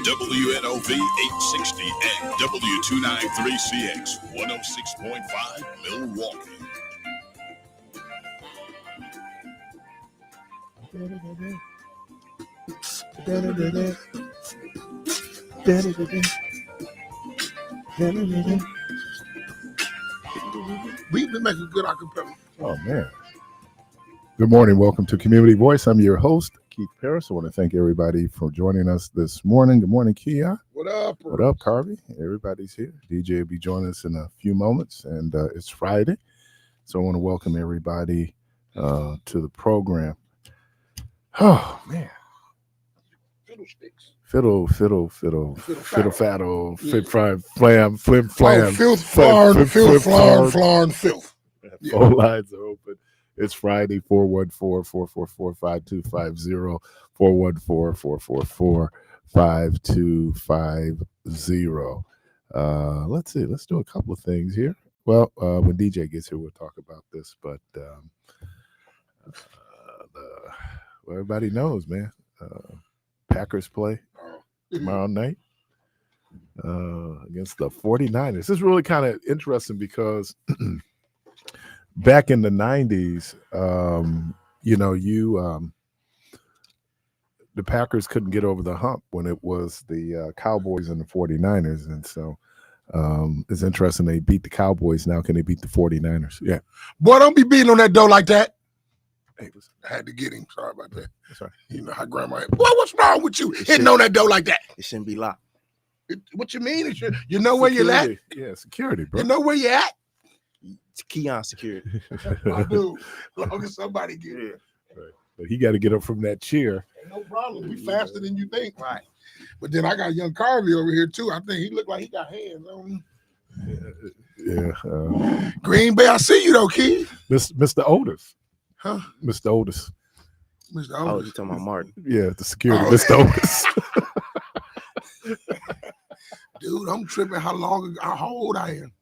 WNOV 860 and W293CX 106.5 Milwaukee. We've been making good acapella. Oh, man. Good morning. Welcome to Community Voice. I'm your host, Keith Parris. I want to thank everybody for joining us this morning. Good morning, Kia. What up? What up, Carvey? Everybody's here. DJ will be joining us in a few moments, and it's Friday. So I want to welcome everybody to the program. Oh, man. Fiddlesticks. Fiddle, faddle, fit, fry, flam, flim, Oh, flam. filth, flarn, filth. Yeah. Phone lines are open. It's Friday, 414-444-5250, 414-444-5250. Let's see. Let's do a couple of things here. Well, when DJ gets here, we'll talk about this, but everybody knows, man. Packers play tomorrow night against the 49ers. This is really kind of interesting because back in the 90s, the Packers couldn't get over the hump when it was the Cowboys and the 49ers. And so it's interesting they beat the Cowboys. Now can they beat the 49ers? Yeah. Boy, don't be beating on that door like that. Hey, I had to get him. Sorry about that. Sorry. You know how grandma had. Boy, what's wrong with you? Hitting on that door like that. It shouldn't be locked. What you mean? You know where you're at? Yeah, security, bro. You know where you're at? It's Keon security. I do. Long as somebody get it. Right. But he got to get up from that chair. Ain't no problem. We faster than you think. Right. But then I got young Carvey over here, too. I think he looked like he got hands on him. Yeah. Green Bay, I see you, though, Keith. Mr. Otis. Huh? Mr. Otis. Mr. Oh, Otis. you talking about Martin? Yeah, the security. Mr. Otis. Dude, I'm tripping how old I am.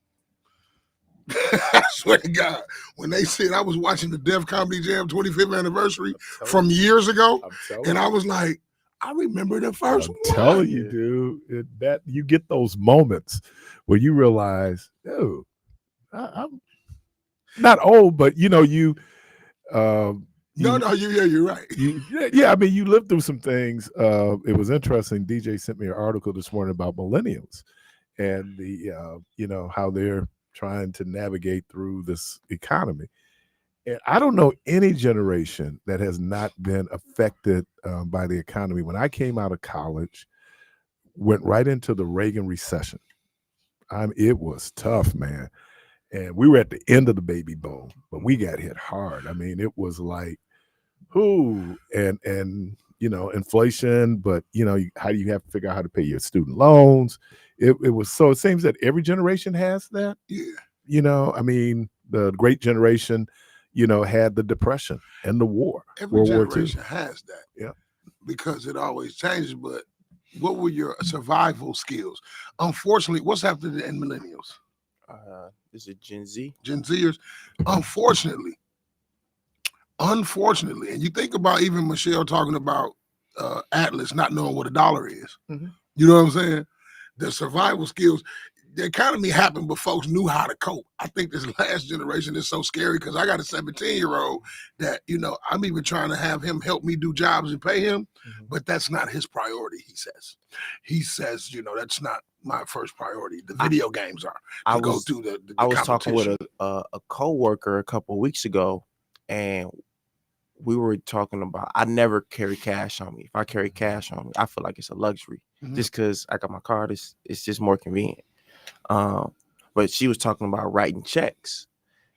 I swear to God, when they said I was watching the Def Comedy Jam 25th anniversary from years ago, and I was like, I remember the first one. I'm telling you, dude, that you get those moments where you realize, oh, I'm not old, but you know, you're right. I mean, you lived through some things. It was interesting. DJ sent me an article this morning about millennials and the, you know, how they're trying to navigate through this economy. And I don't know any generation that has not been affected by the economy. When I came out of college, went right into the Reagan recession. It was tough, man. And we were at the end of the baby boom, but we got hit hard. I mean, it was like, and you know, inflation, but you know, how do you have to figure out how to pay your student loans? It was so, it seems that every generation has that. Yeah. You know, I mean, the great generation, you know, had the Depression and the war. Every generation has that. Yeah. Because it always changes. But what were your survival skills? Unfortunately, what's happening in millennials? Is it Gen Z? Gen Zers, unfortunately, and you think about even Michelle talking about Atlas not knowing what a dollar is. Mm-hmm. You know what I'm saying? The survival skills, the economy happened, but folks knew how to cope. I think this last generation is so scary because I got a 17-year-old that, you know, I'm even trying to have him help me do jobs and pay him, but that's not his priority, he says. He says, you know, that's not my first priority. The video games are. I was talking with a coworker a couple of weeks ago, and we were talking about, I never carry cash on me. If I carry cash on me, I feel like it's a luxury. Just because I got my card, it's just more convenient. But she was talking about writing checks,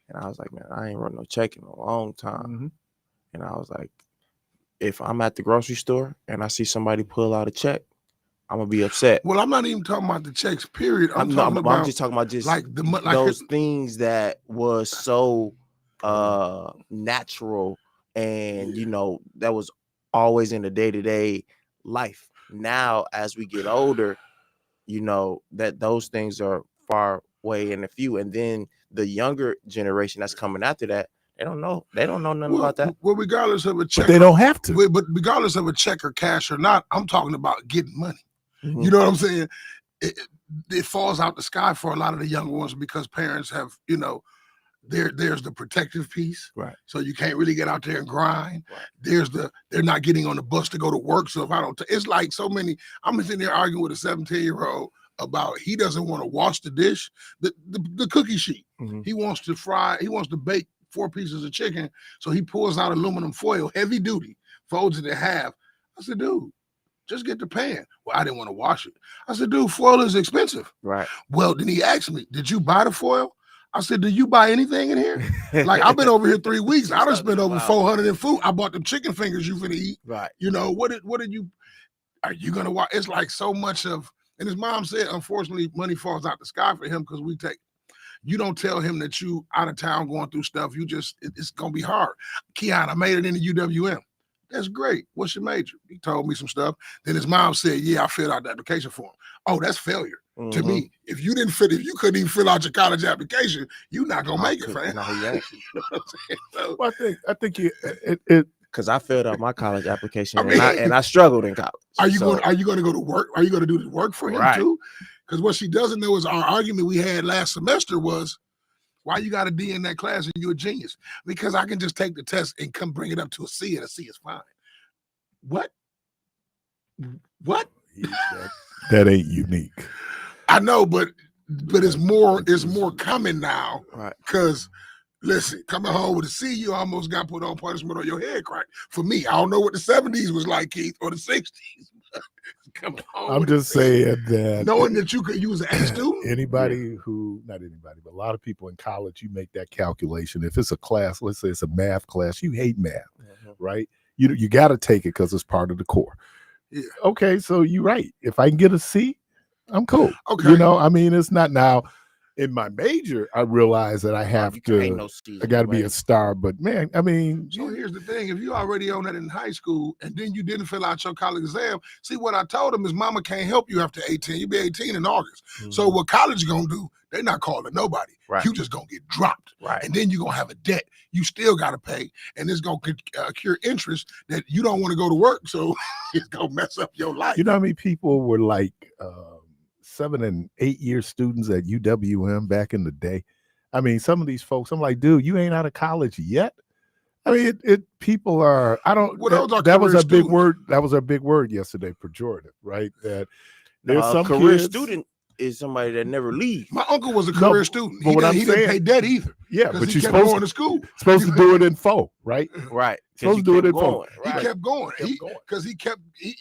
and I was like, man, I ain't wrote no check in a long time. And I was like, if I'm at the grocery store and I see somebody pull out a check, I'm gonna be upset. Well, I'm not even talking about the checks, period. I'm just talking about just like those things that was so natural, and you know, that was always in the day-to-day life. Now, as we get older, you know, that those things are far away in a few, and then the younger generation that's coming after that, they don't know nothing about that. Well, regardless of a check, but they don't have to. But regardless of a check or cash or not, I'm talking about getting money. You know what I'm saying? It falls out the sky for a lot of the young ones because parents have, you know, there's the protective piece, right? So you can't really get out there and grind. Right. They're not getting on the bus to go to work. So if I don't, it's like so many. I'm sitting there arguing with a 17-year-old about he doesn't want to wash the dish, the cookie sheet. He wants to bake 4 pieces of chicken. So he pulls out aluminum foil, heavy duty, folds it in half. I said, dude, just get the pan. Well, I didn't want to wash it. I said, dude, foil is expensive. Right. Well, then he asked me, did you buy the foil? I said, do you buy anything in here? Like, I've been over here 3 weeks. I done spent over $400 in food. I bought them chicken fingers you finna eat. Right. You know, what did you, are you gonna watch? It's like so much of, and his mom said, unfortunately, money falls out the sky for him because you don't tell him that you out of town going through stuff. It's gonna be hard. Keon, I made it into UWM. That's great. What's your major? He told me some stuff. Then his mom said, yeah, I filled out the application form. Oh, that's failure. To me, if you couldn't even fill out your college application, you're not gonna make it, fam. Well, I think because I filled out my college application and I struggled in college. Are you going to go to work? Are you going to do the work for him too? Because what she doesn't know is our argument we had last semester was, why you got a D in that class and you're a genius? Because I can just take the test and come bring it up to a C, and a C is fine. What? That ain't unique. I know, but it's more coming now. Right. Because listen, coming home with a C, you almost got put on punishment on your head crack. For me, I don't know what the 70s was like, Keith, or the 60s. Coming home I'm just saying that knowing that you could use an A student. Not anybody, but a lot of people in college, you make that calculation. If it's a class, let's say it's a math class, you hate math, right? You got to take it because it's part of the core. Yeah. Okay, so you're right. If I can get a C, I'm cool. Okay. You know, I mean, it's not now. in my major, I realized that I have to. I got to be a star. But man, I mean, so here's the thing: if you already on that in high school, and then you didn't fill out your college exam, see what I told him is, Mama can't help you after 18. You be 18 in August. So what college gonna do? They're not calling nobody. You just gonna get dropped, and then you're gonna have a debt you still got to pay, and it's gonna accrue interest that you don't want to go to work, so it's gonna mess up your life. You know how many people were like 7 and 8 year students at UWM back in the day? I mean, some of these folks, I'm like, dude, you ain't out of college yet. I mean, people are. I don't. Well, that was a big word. That was a big word yesterday, pejorative, right? That there's some career kids, student is somebody that never leaves. My uncle was a career student. But He didn't pay debt either. Yeah, but you're supposed going to school. Supposed to do it in full, right? Right. Supposed to do it in full. He kept going. Because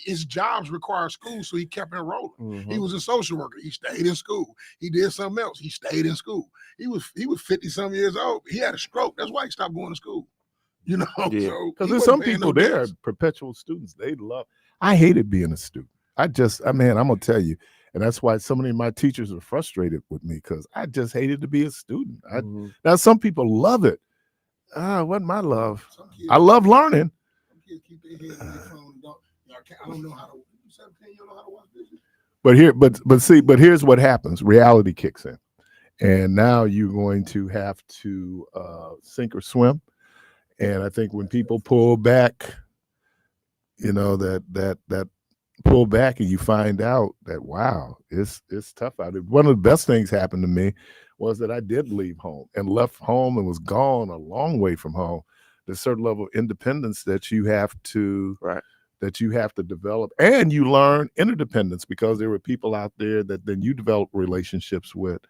his jobs require school, so he kept enrolling. He was a social worker. He stayed in school. He did something else. He stayed in school. He was 50-some years old. He had a stroke. That's why he stopped going to school. You know, because there's some people there, perpetual students. They love. I hated being a student. I'm gonna tell you. And that's why so many of my teachers are frustrated with me, because I just hated to be a student. Now, some people love it. It wasn't my love. I love learning. Some kids keep their head in their phone and I don't know how to. 17, you don't know how to watch this. But here's what happens. Reality kicks in. And now you're going to have to sink or swim. And I think when people pull back, you know, that pull back and you find out that, wow, it's tough out there. One of the best things happened to me was that I did leave home and left home and was gone a long way from home. There's a certain level of independence that you have to develop, and you learn interdependence because there were people out there that then you develop relationships with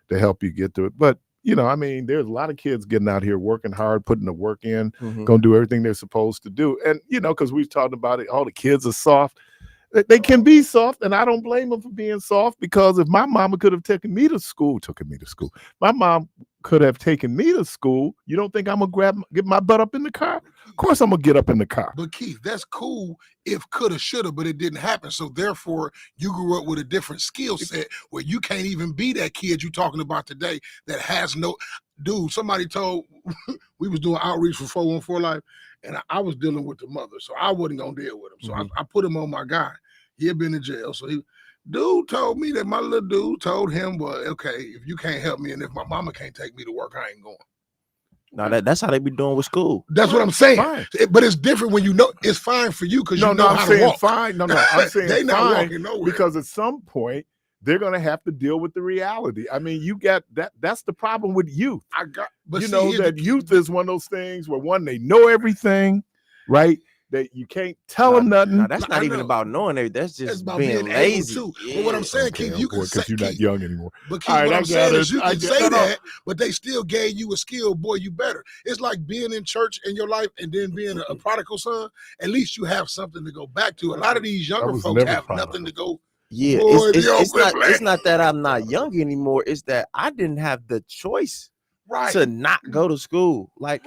to help you get through it. But you know, I mean, there's a lot of kids getting out here working hard, putting the work in, gonna do everything they're supposed to do. And you know, because we've talked about it, all the kids are soft. They can be soft, and I don't blame them for being soft, because if my mama could have taken me to school, my mom could have taken me to school. You don't think I'm gonna get my butt up in the car? Of course I'm gonna get up in the car. But Keith, that's cool if coulda, shoulda, but it didn't happen. So therefore, you grew up with a different skill set where you can't even be that kid you're talking about today that has no. Dude, somebody told we was doing outreach for 414 Life, and I was dealing with the mother, so I wasn't gonna deal with him. So I put him on my guy. He had been in jail, so dude told me that my little dude told him, well, okay, if you can't help me and if my mama can't take me to work, I ain't going. No, that's how they be doing with school. That's what I'm saying. But it's different when you know. It's fine for you because you know how to walk. Fine. I'm saying they not fine walking nowhere, because at some point they're gonna have to deal with the reality. I mean, you got that. That's the problem with youth. Youth is one of those things where they know everything, right? That you can't tell them nothing. No, that's not even about knowing it. That's just about being lazy. Too. Yeah. But what I'm saying, Keith, you can say, because you're not young anymore. But Keith, what I'm saying is you can say that, but they still gave you a skill. Boy, you better. It's like being in church in your life and then being a prodigal son. At least you have something to go back to. A lot of these younger folks have nothing to go. Yeah, it's not that I'm not young anymore. It's that I didn't have the choice to not go to school. Like,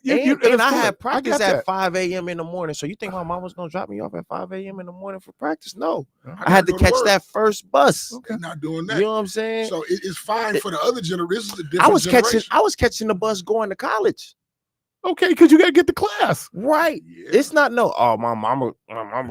and I had practice at 5 a.m. in the morning. So you think my mom was going to drop me off at 5 a.m. in the morning for practice? No. I had to catch that first bus. Okay, not doing that. You know what I'm saying? So it's fine for the other generation. This is a different generation. I was catching the bus going to college. Okay, because you got to get to class. Right. Yeah. It's not my mama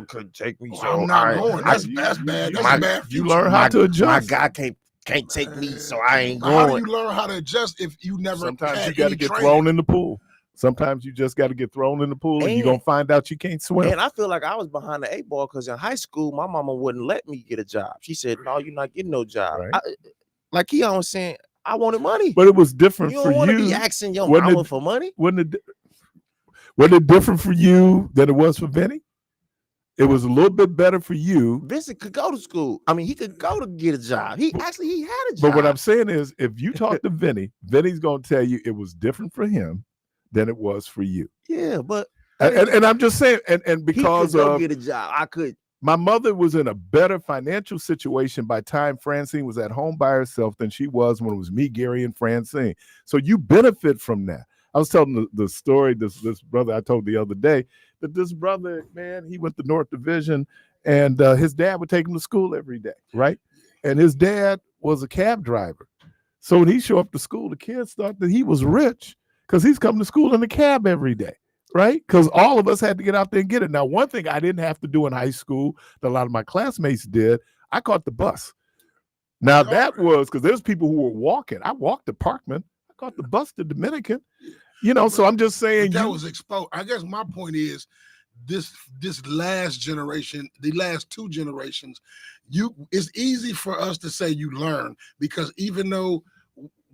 couldn't take me. So I'm not going. That's bad. That's bad. You learn how to adjust. My guy can't take me, so I ain't going. How do you learn how to adjust if you never Sometimes you got to get thrown in the pool. Sometimes you just got to get thrown in the pool and you're going to find out you can't swim. And I feel like I was behind the 8 ball because in high school, my mama wouldn't let me get a job. She said, no, you're not getting no job. Right. Like Keon was saying, I wanted money. But it was different for you. You don't want to be asking your mama for money. Wasn't it different for you than it was for Vinny? It was a little bit better for you. Vincent could go to school. I mean, he could go to get a job. He had a job. But what I'm saying is, if you talk to Vinny, Vinny's going to tell you it was different for him than it was for you. Yeah, but and I'm just saying, and because he could go get a job, I could. My mother was in a better financial situation by the time Francine was at home by herself than she was when it was me, Gary, and Francine. So you benefit from that. I was telling the story, this brother I told the other day, that this brother, man, he went to North Division, and his dad would take him to school every day, right? And his dad was a cab driver. So when he showed up to school, the kids thought that he was rich because he's coming to school in the cab every day, right? Because all of us had to get out there and get it. Now, one thing I didn't have to do in high school that a lot of my classmates did, I caught the bus. Now, that was because there's people who were walking. I walked to Parkman. I caught the bus to Dominican. You know, so I'm just saying. That was exposed. I guess my point is this last generation, the last 2 generations, it's easy for us to say you learn because even though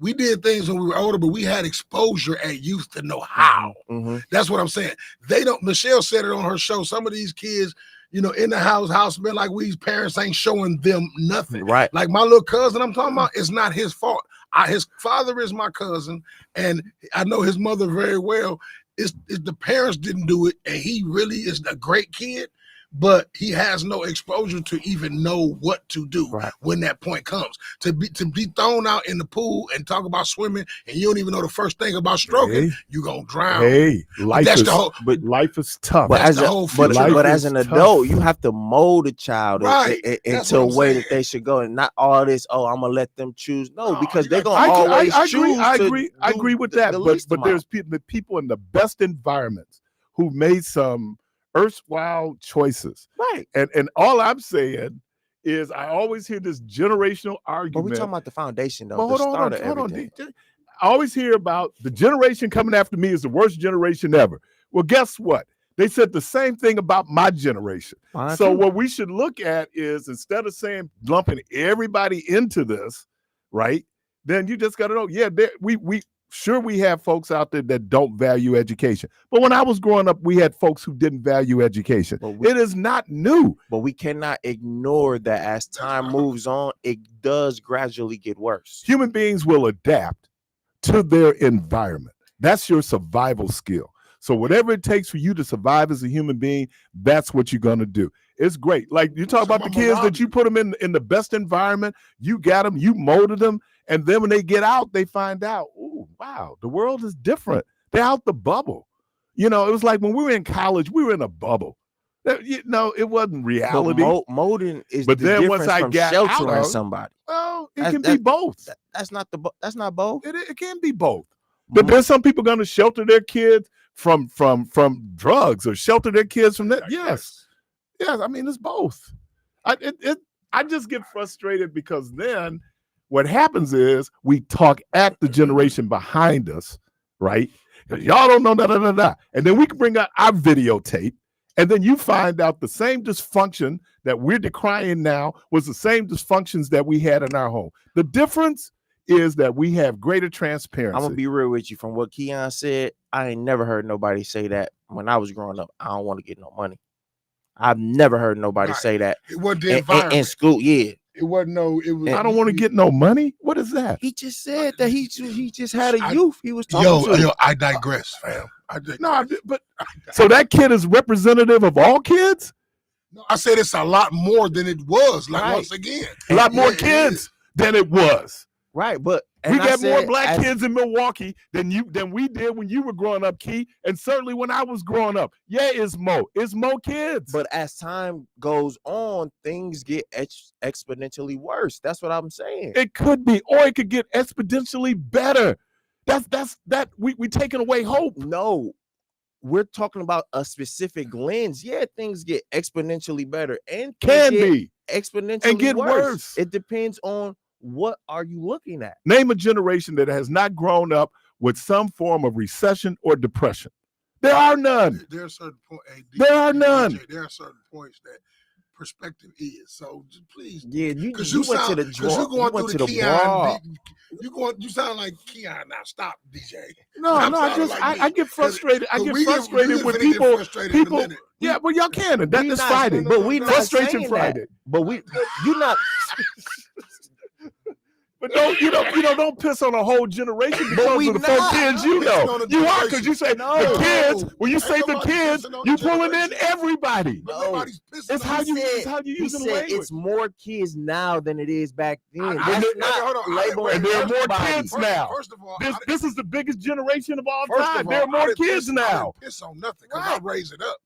we did things when we were older, but we had exposure at youth to know how. Mm-hmm. That's what I'm saying. They don't. Michelle said it on her show. Some of these kids, you know, in the house been like we's parents ain't showing them nothing. Right. Like my little cousin I'm talking about, it's not his fault. His father is my cousin, and I know his mother very well. It's the parents didn't do it, and he really is a great kid, but he has no exposure to even know what to do when that point comes. To be thrown out in the pool and talk about swimming, and you don't even know the first thing about stroking, you gonna drown. Hey, life is tough. But as an adult, you have to mold a child into a way that they should go, and not all this. Oh, I'm gonna let them choose. No, because they're gonna always choose. I agree with that. But there's people in the best environments who made some erstwhile choices, right? And all I'm saying is I always hear this generational argument. But we're talking about the foundation, though. But hold on. I always hear about the generation coming after me is the worst generation ever. Well, guess what? They said the same thing about my generation. So what we should look at is instead of saying lumping everybody into this, right? Then you just got to know, we have folks out there that don't value education. But when I was growing up, we had folks who didn't value education. It is not new. But we cannot ignore that as time moves on, it does gradually get worse. Human beings will adapt to their environment. That's your survival skill. So whatever it takes for you to survive as a human being, that's what you're going to do. It's great. Like you talk about the kids that you put them in the best environment, you got them, you molded them. And then when they get out, they find out, oh, wow, the world is different. They're out the bubble. You know, it was like when we were in college, we were in a bubble. You know, it wasn't reality. But molding is but the then difference once I from got sheltering out, somebody. Well, it can be both. That's not both. It can be both. But there's some people going to shelter their kids from drugs or shelter their kids from that. Yes. I mean, it's both. I just get frustrated because then what happens is we talk at the generation behind us, right? Because y'all don't know and then we can bring out our videotape, and then you find out the same dysfunction that we're decrying now was the same dysfunctions that we had in our home. The difference is that we have greater transparency. I'm gonna be real with you. From what Keon said, I ain't never heard nobody say that when I was growing up. I don't want to get no money. I've never heard nobody say that. It wasn't the environment in school. Yeah. It wasn't I don't want to get no money. What is that? He just said that he just had a youth. He was talking to. Yo, I digress, fam. So that kid is representative of all kids? No, I said it's a lot more than it was. Once again, a lot more kids than it was. Right, but we got more black kids in Milwaukee than we did when you were growing up, Key, and certainly when I was growing up. Yeah, it's more kids. But as time goes on, things get exponentially worse. That's what I'm saying. It could be, or it could get exponentially better. We taking away hope. No, we're talking about a specific lens. Yeah, things get exponentially better and can be exponentially and get worse. It depends on what are you looking at? Name a generation that has not grown up with some form of recession or depression. There are none. There are certain points. There are none. There are certain points that perspective is. So please, you went to the draw. You going through the Keon. You sound like Keon now. Stop, DJ. No, I get frustrated. I get frustrated with people. Yeah, well, y'all can. That is Friday. But we not frustration Friday. That. But you're not. But don't piss on a whole generation because of the four kids you know. You are, because you say the kids. When you say the kids, you pulling in everybody. No, it's how you use the language. It's more kids now than it is back then. And there are more kids now. First of all, this is the biggest generation of all time. There are more kids now. I didn't piss on nothing because I raise it up.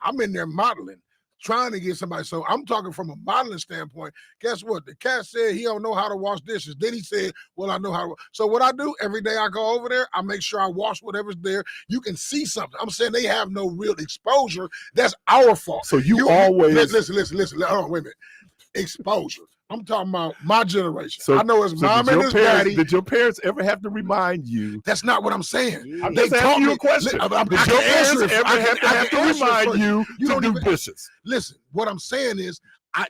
I'm in there modeling. trying to get somebody. So I'm talking from a modeling standpoint. Guess what? The cat said he don't know how to wash dishes. Then he said, well, I know how to. So what I do every day I go over there, I make sure I wash whatever's there. You can see something. I'm saying they have no real exposure. That's our fault. So you always listen. Hold on, wait a minute. Exposure. I'm talking about my generation. So I know it's mom and his daddy. Did your parents ever have to remind you? That's not what I'm saying. I'm just asking you a question. Did your parents ever have to remind you to do dishes? Listen, what I'm saying is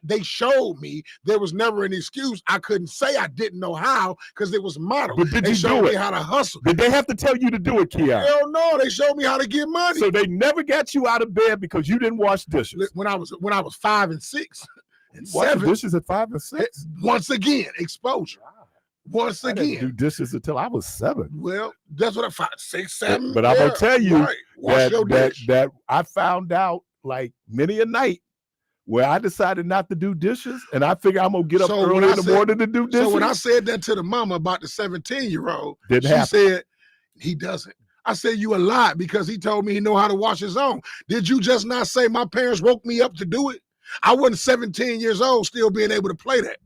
they showed me there was never an excuse. I couldn't say I didn't know how because it was modeled. But did they you showed do me it? how to hustle. Did they have to tell you to do it, Keon? Hell no, they showed me how to get money. So they never got you out of bed because you didn't wash dishes. When I was 5 and 6. And Wash 7, dishes at 5 and 6. Once again, exposure. Once I again, didn't do dishes until I was 7. Well, that's what I 5, 6, 7. But I'm gonna tell you right. Wash your dish. that I found out like many a night where I decided not to do dishes, and I figure I'm gonna get up early in the morning to do dishes. So when I said that to the mama about the 17-year-old, Didn't she happen. said he doesn't. I said you a lie because he told me he know how to wash his own. Did you just not say my parents woke me up to do it? I wasn't 17 years old still being able to play that.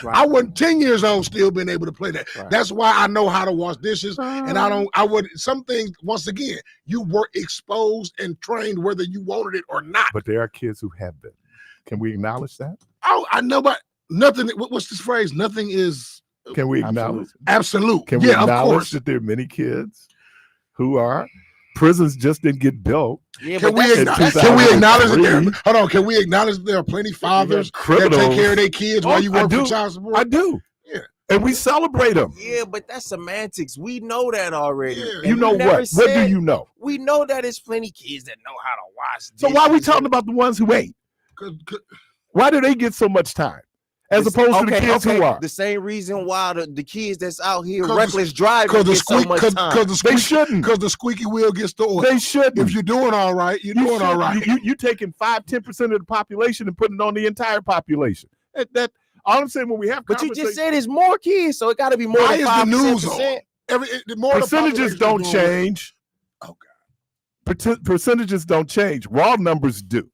Right. I wasn't 10 years old still being able to play that. Right. That's why I know how to wash dishes. And some things, once again, you were exposed and trained whether you wanted it or not. But there are kids who have been. Can we acknowledge that? Oh, I know, but nothing, what's this phrase? Nothing is. Can we acknowledge? Absolute. Can we of acknowledge course. that there are many kids who are? Prisons just didn't get built. Yeah, can we acknowledge that hold on? Can we acknowledge that there are plenty of fathers that take care of their kids while you work for child support? I do. Yeah. And we celebrate them. Yeah, but that's semantics. We know that already. Yeah. You know what? What do you know? We know that there's plenty of kids that know how to wash dishes. So why are we talking about the ones who ain't? Why do they get so much time? As opposed to the kids who are. The same reason why the kids that's out here reckless driving get so much time. They shouldn't. Because the squeaky wheel gets the oil. They shouldn't. If you're doing all right, you're doing all right. You taking 5-10% of the population and putting it on the entire population. That all I'm saying when we have But you just said it's more kids, so it got to be more than 5%. Percentages don't change. Oh, God. Percentages don't change. Raw numbers do.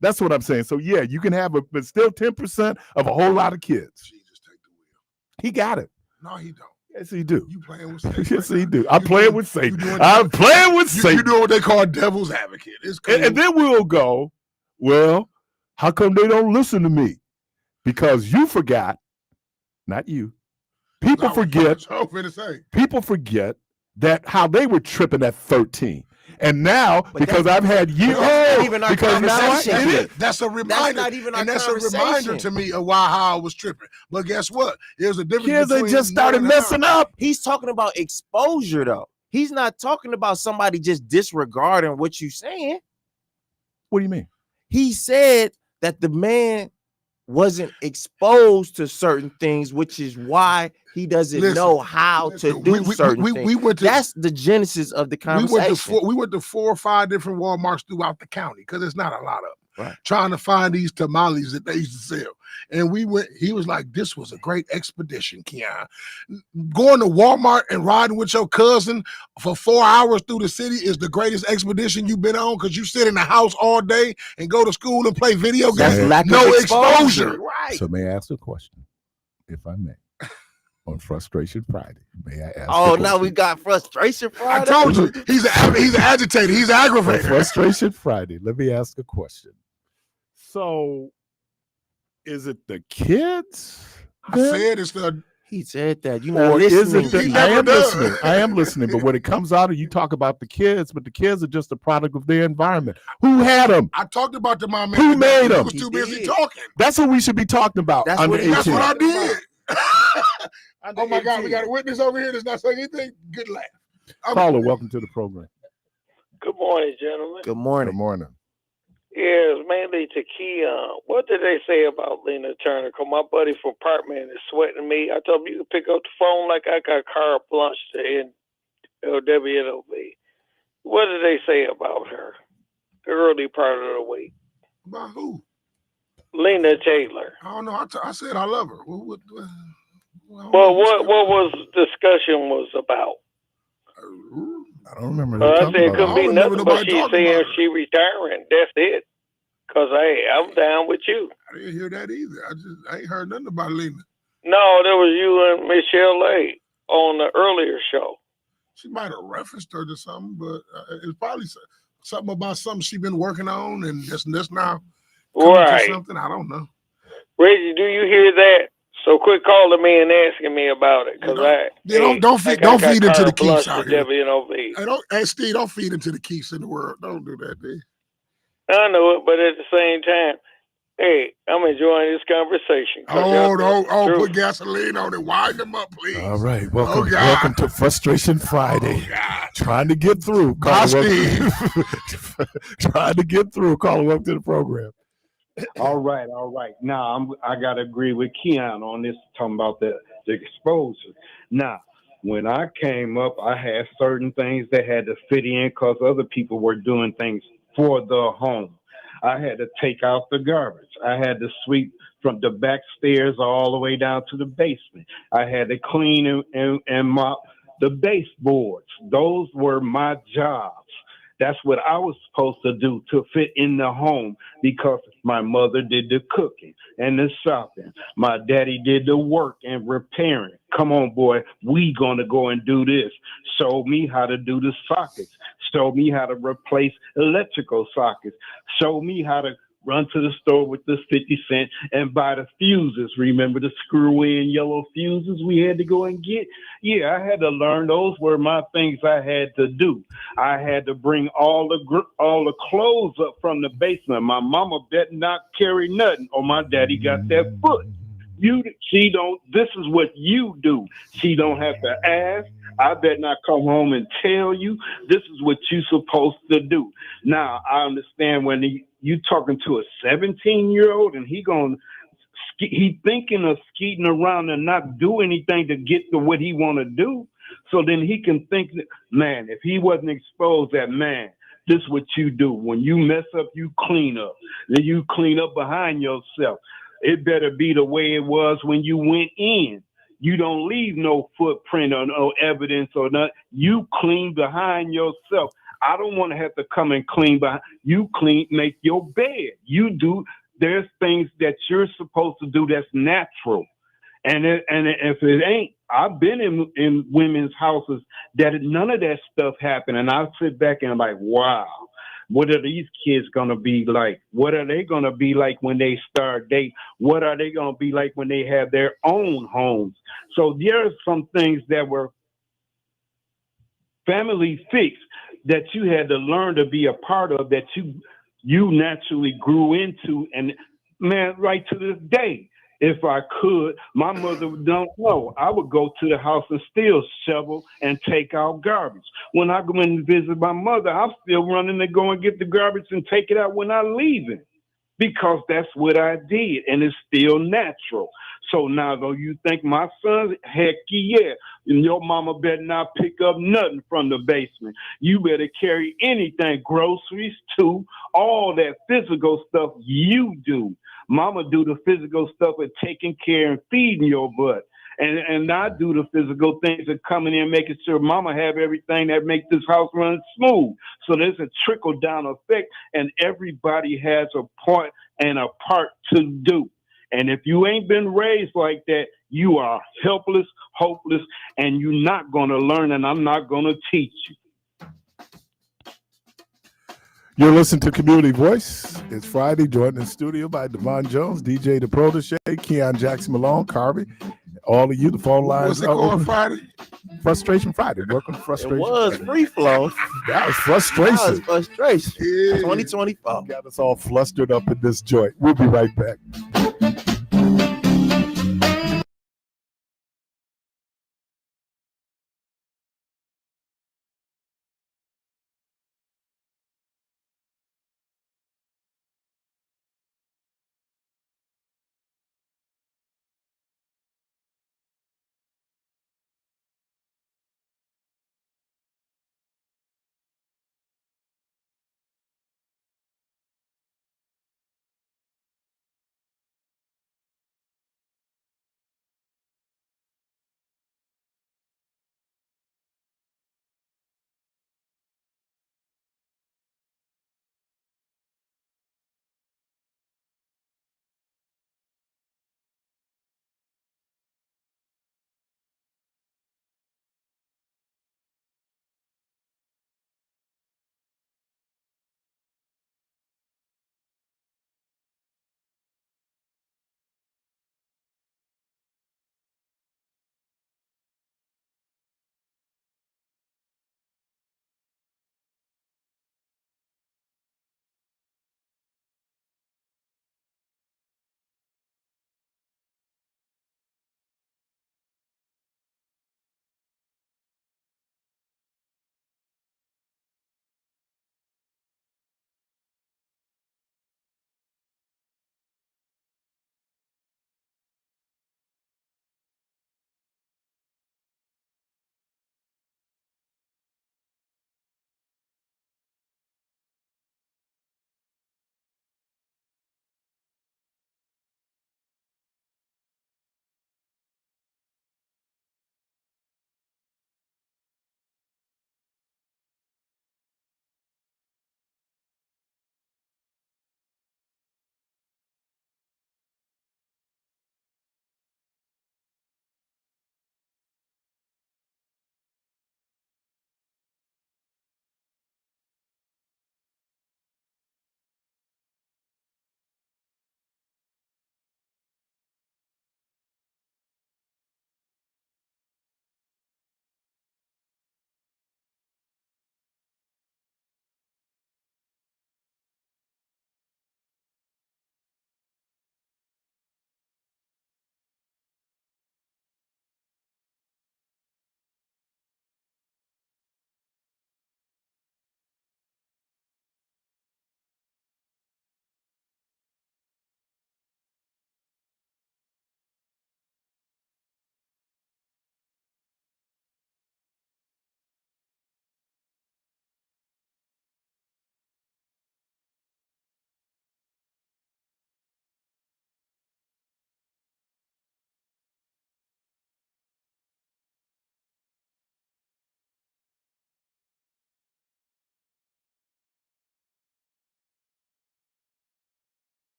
That's what I'm saying. So yeah, you can have but still 10% of a whole lot of kids. Jesus, take the wheel. He got it. No, he don't. Yes, he do. You playing with Satan? Yes, he do. I'm playing with Satan. I'm playing with Satan. You doing what they call devil's advocate. It's cool. And then we'll go, well, how come they don't listen to me? Because you forgot, not you. People forget. People forget that how they were tripping at 13. And now, because I've had years, that's a reminder. That's not even our conversation. That's a reminder to me of how I was tripping. But guess what? There's a difference. Kids they just started messing up. He's talking about exposure, though. He's not talking about somebody just disregarding what you're saying. What do you mean? He said that the man wasn't exposed to certain things, which is why he doesn't know how to do certain things. That's the genesis of the conversation. We went to 4 or 5 different Walmarts throughout the county because there's not a lot of them. Trying to find these tamales that they used to sell. And we went, he was like, this was a great expedition, Keon. Going to Walmart and riding with your cousin for 4 hours through the city is the greatest expedition you've been on because you sit in the house all day and go to school and play video games. No exposure. Right. So may I ask a question, if I may? On Frustration Friday, may I ask? Oh, now we got Frustration Friday. I told you, he's an agitator. He's an aggravator. Frustration Friday. Let me ask a question. So, is it the kids? I said it's the. He said that. You're not listening. I am listening. But when it comes out, you talk about the kids, but the kids are just a product of their environment. Who had them? I talked about the mom. Who made them? He was too busy talking. That's what we should be talking about. That's what I did. Oh my God, we got a witness over here that's not saying anything. Good laugh. Caller, welcome to the program. Good morning, gentlemen. Good morning. Good morning. Yeah, it's mainly to Keon. What did they say about Lena Turner? Because my buddy from Apartment is sweating me. I told him you can pick up the phone like I got carte blanche in WNOV. What did they say about her? The early part of the week. About who? Lena Taylor. I don't know. I said I love her. Well, what was discussion was about? I don't remember. I said it couldn't be nothing but she's saying she retiring. That's it. Cause hey, I'm down with you. I didn't hear that either. I ain't heard nothing about Lena. No, there was you and Michelle A on the earlier show. She might have referenced her to something, but it's probably something about something she been working on, and that's now coming to something. I don't know. Reggie, do you hear that? So quit calling me and asking me about it, cause don't feed into the Keiths out here. WNOV. Hey, Steve, don't feed into the Keiths in the world. Don't do that, dude. I know it, but at the same time, hey, I'm enjoying this conversation. Put gasoline on it. Wind them up, please. All right, welcome to Frustration Friday. Trying to get through. Trying to get through. Caller, welcome to the program. All right. Now I gotta agree with Keon on this, talking about the exposure. Now, when I came up, I had certain things that had to fit in because other people were doing things for the home. I had to take out the garbage. I had to sweep from the back stairs all the way down to the basement. I had to clean and mop the baseboards. Those were my jobs. That's what I was supposed to do to fit in the home because my mother did the cooking and the shopping. My daddy did the work and repairing. Come on, boy, we gonna go and do this. Show me how to do the sockets. Show me how to replace electrical sockets. Show me how to run to the store with the 50 cents and buy the fuses. Remember the screw-in yellow fuses we had to go and get? Yeah, I had to learn. Those were my things I had to do. I had to bring all the clothes up from the basement. My mama bet not carry nothing, or my daddy got that foot. This is what you do. She don't have to ask. I bet not come home and tell you. This is what you supposed to do. Now, I understand when you talking to a 17-year-old and he thinking of skeeting around and not do anything to get to what he want to do. So then he can think, man, if he wasn't exposed, that man, this is what you do. When you mess up, you clean up. Then you clean up behind yourself. It better be the way it was when you went in. You don't leave no footprint or no evidence or nothing. You clean behind yourself. I don't want to have to come and clean behind. You make your bed. You do. There's things that you're supposed to do that's natural. And if it ain't, I've been in women's houses that none of that stuff happened. And I sit back and I'm like, wow, what are these kids going to be like? What are they going to be like when they start dating? What are they going to be like when they have their own homes? So there are some things that were family fixed that you had to learn to be a part of, that you naturally grew into. And man, right to this day, if I could, my mother don't know. I would go to the house and still shovel and take out garbage. When I go in and visit my mother, I'm still running to go and get the garbage and take it out when I'm leaving, because that's what I did, and it's still natural. So now, though, you think my son, heck yeah, your mama better not pick up nothing from the basement. You better carry anything, groceries too, all that physical stuff you do. Mama do the physical stuff of taking care and feeding your butt. And I do the physical things of coming in, making sure mama have everything that makes this house run smooth. So there's a trickle down effect, and everybody has a part to do. And if you ain't been raised like that, you are helpless, hopeless, and you're not going to learn, and I'm not going to teach you. You're listening to Community Voice. It's Friday, joined in the studio by Devon Jones, DJ The Protege, Keon Jackson Malone, Carby. All of you, the phone lines. What's it called Friday? Frustration Friday. Welcome to Frustration It was Friday. free flow. That was frustration. That was frustration. Yeah. 2024. Got us all flustered up in this joint. We'll be right back.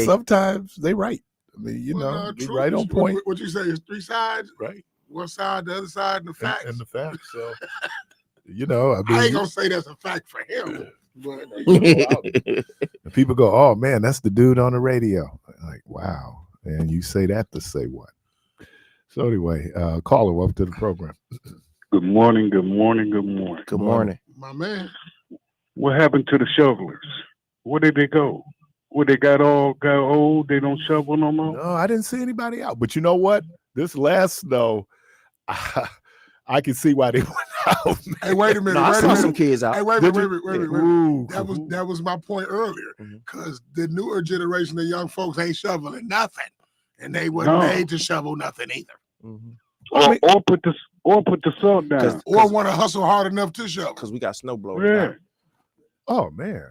sometimes they right. I mean, you know, be right on point. What you say is 3 sides, right? One side, the other side, and the facts. And the facts. So, you know, I mean, I ain't gonna say that's a fact for him, but people go, "Oh man, that's the dude on the radio." Like, wow, and you say that to say what? So anyway, caller, welcome to the program. Good morning, good morning, good morning. Good morning. my man. What happened to the shovelers? Where did they go? Where they got old? They don't shovel no more? No, I didn't see anybody out. But you know what? This last snow, I can see why they went out. Man. Hey, wait a minute. No, I saw some kids out. Hey, wait a minute. Ooh, That was my point earlier. Because the newer generation of young folks ain't shoveling nothing. And they weren't made to shovel nothing either. Or put the salt down. Or want to hustle hard enough to shovel. Because we got snow blowers now. Oh man,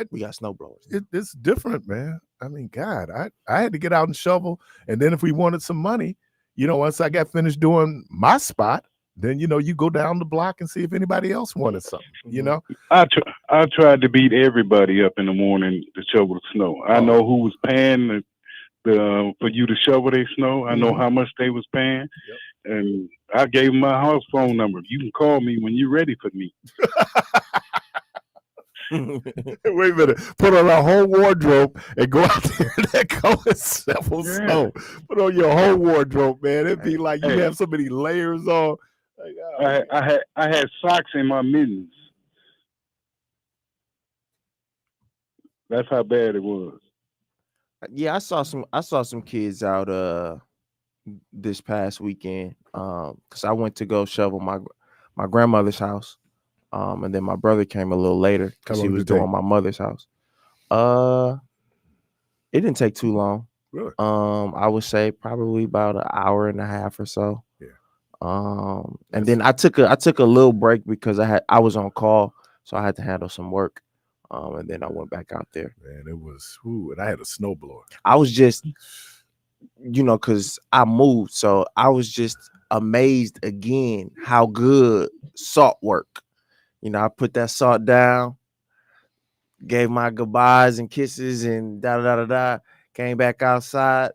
we got snow blowers. It's different, man. I mean, God, I had to get out and shovel, and then if we wanted some money, you know, once I got finished doing my spot, then you know you go down the block and see if anybody else wanted something. You know, I tried to beat everybody up in the morning to shovel the snow. I know who was paying for you to shovel their snow. I know how much they was paying, and I gave them my house phone number. You can call me when you're ready for me. Wait a minute. Put on a whole wardrobe and go out there and go and shovel snow. Put on your whole wardrobe, man. It'd be like you have so many layers on. Like, I had socks in my mittens. That's how bad it was. Yeah, I saw some kids out this past weekend. Because I went to go shovel my grandmother's house. And then my brother came a little later because he was doing my mother's house. It didn't take too long. Really? I would say probably about an hour and a half or so. Yeah. And then I took a little break because I was on call, so I had to handle some work. And then I went back out there. Man, it was and I had a snowblower. I was just, you know, because I moved, so I was just amazed again how good salt work. You know, I put that salt down, gave my goodbyes and kisses and came back outside,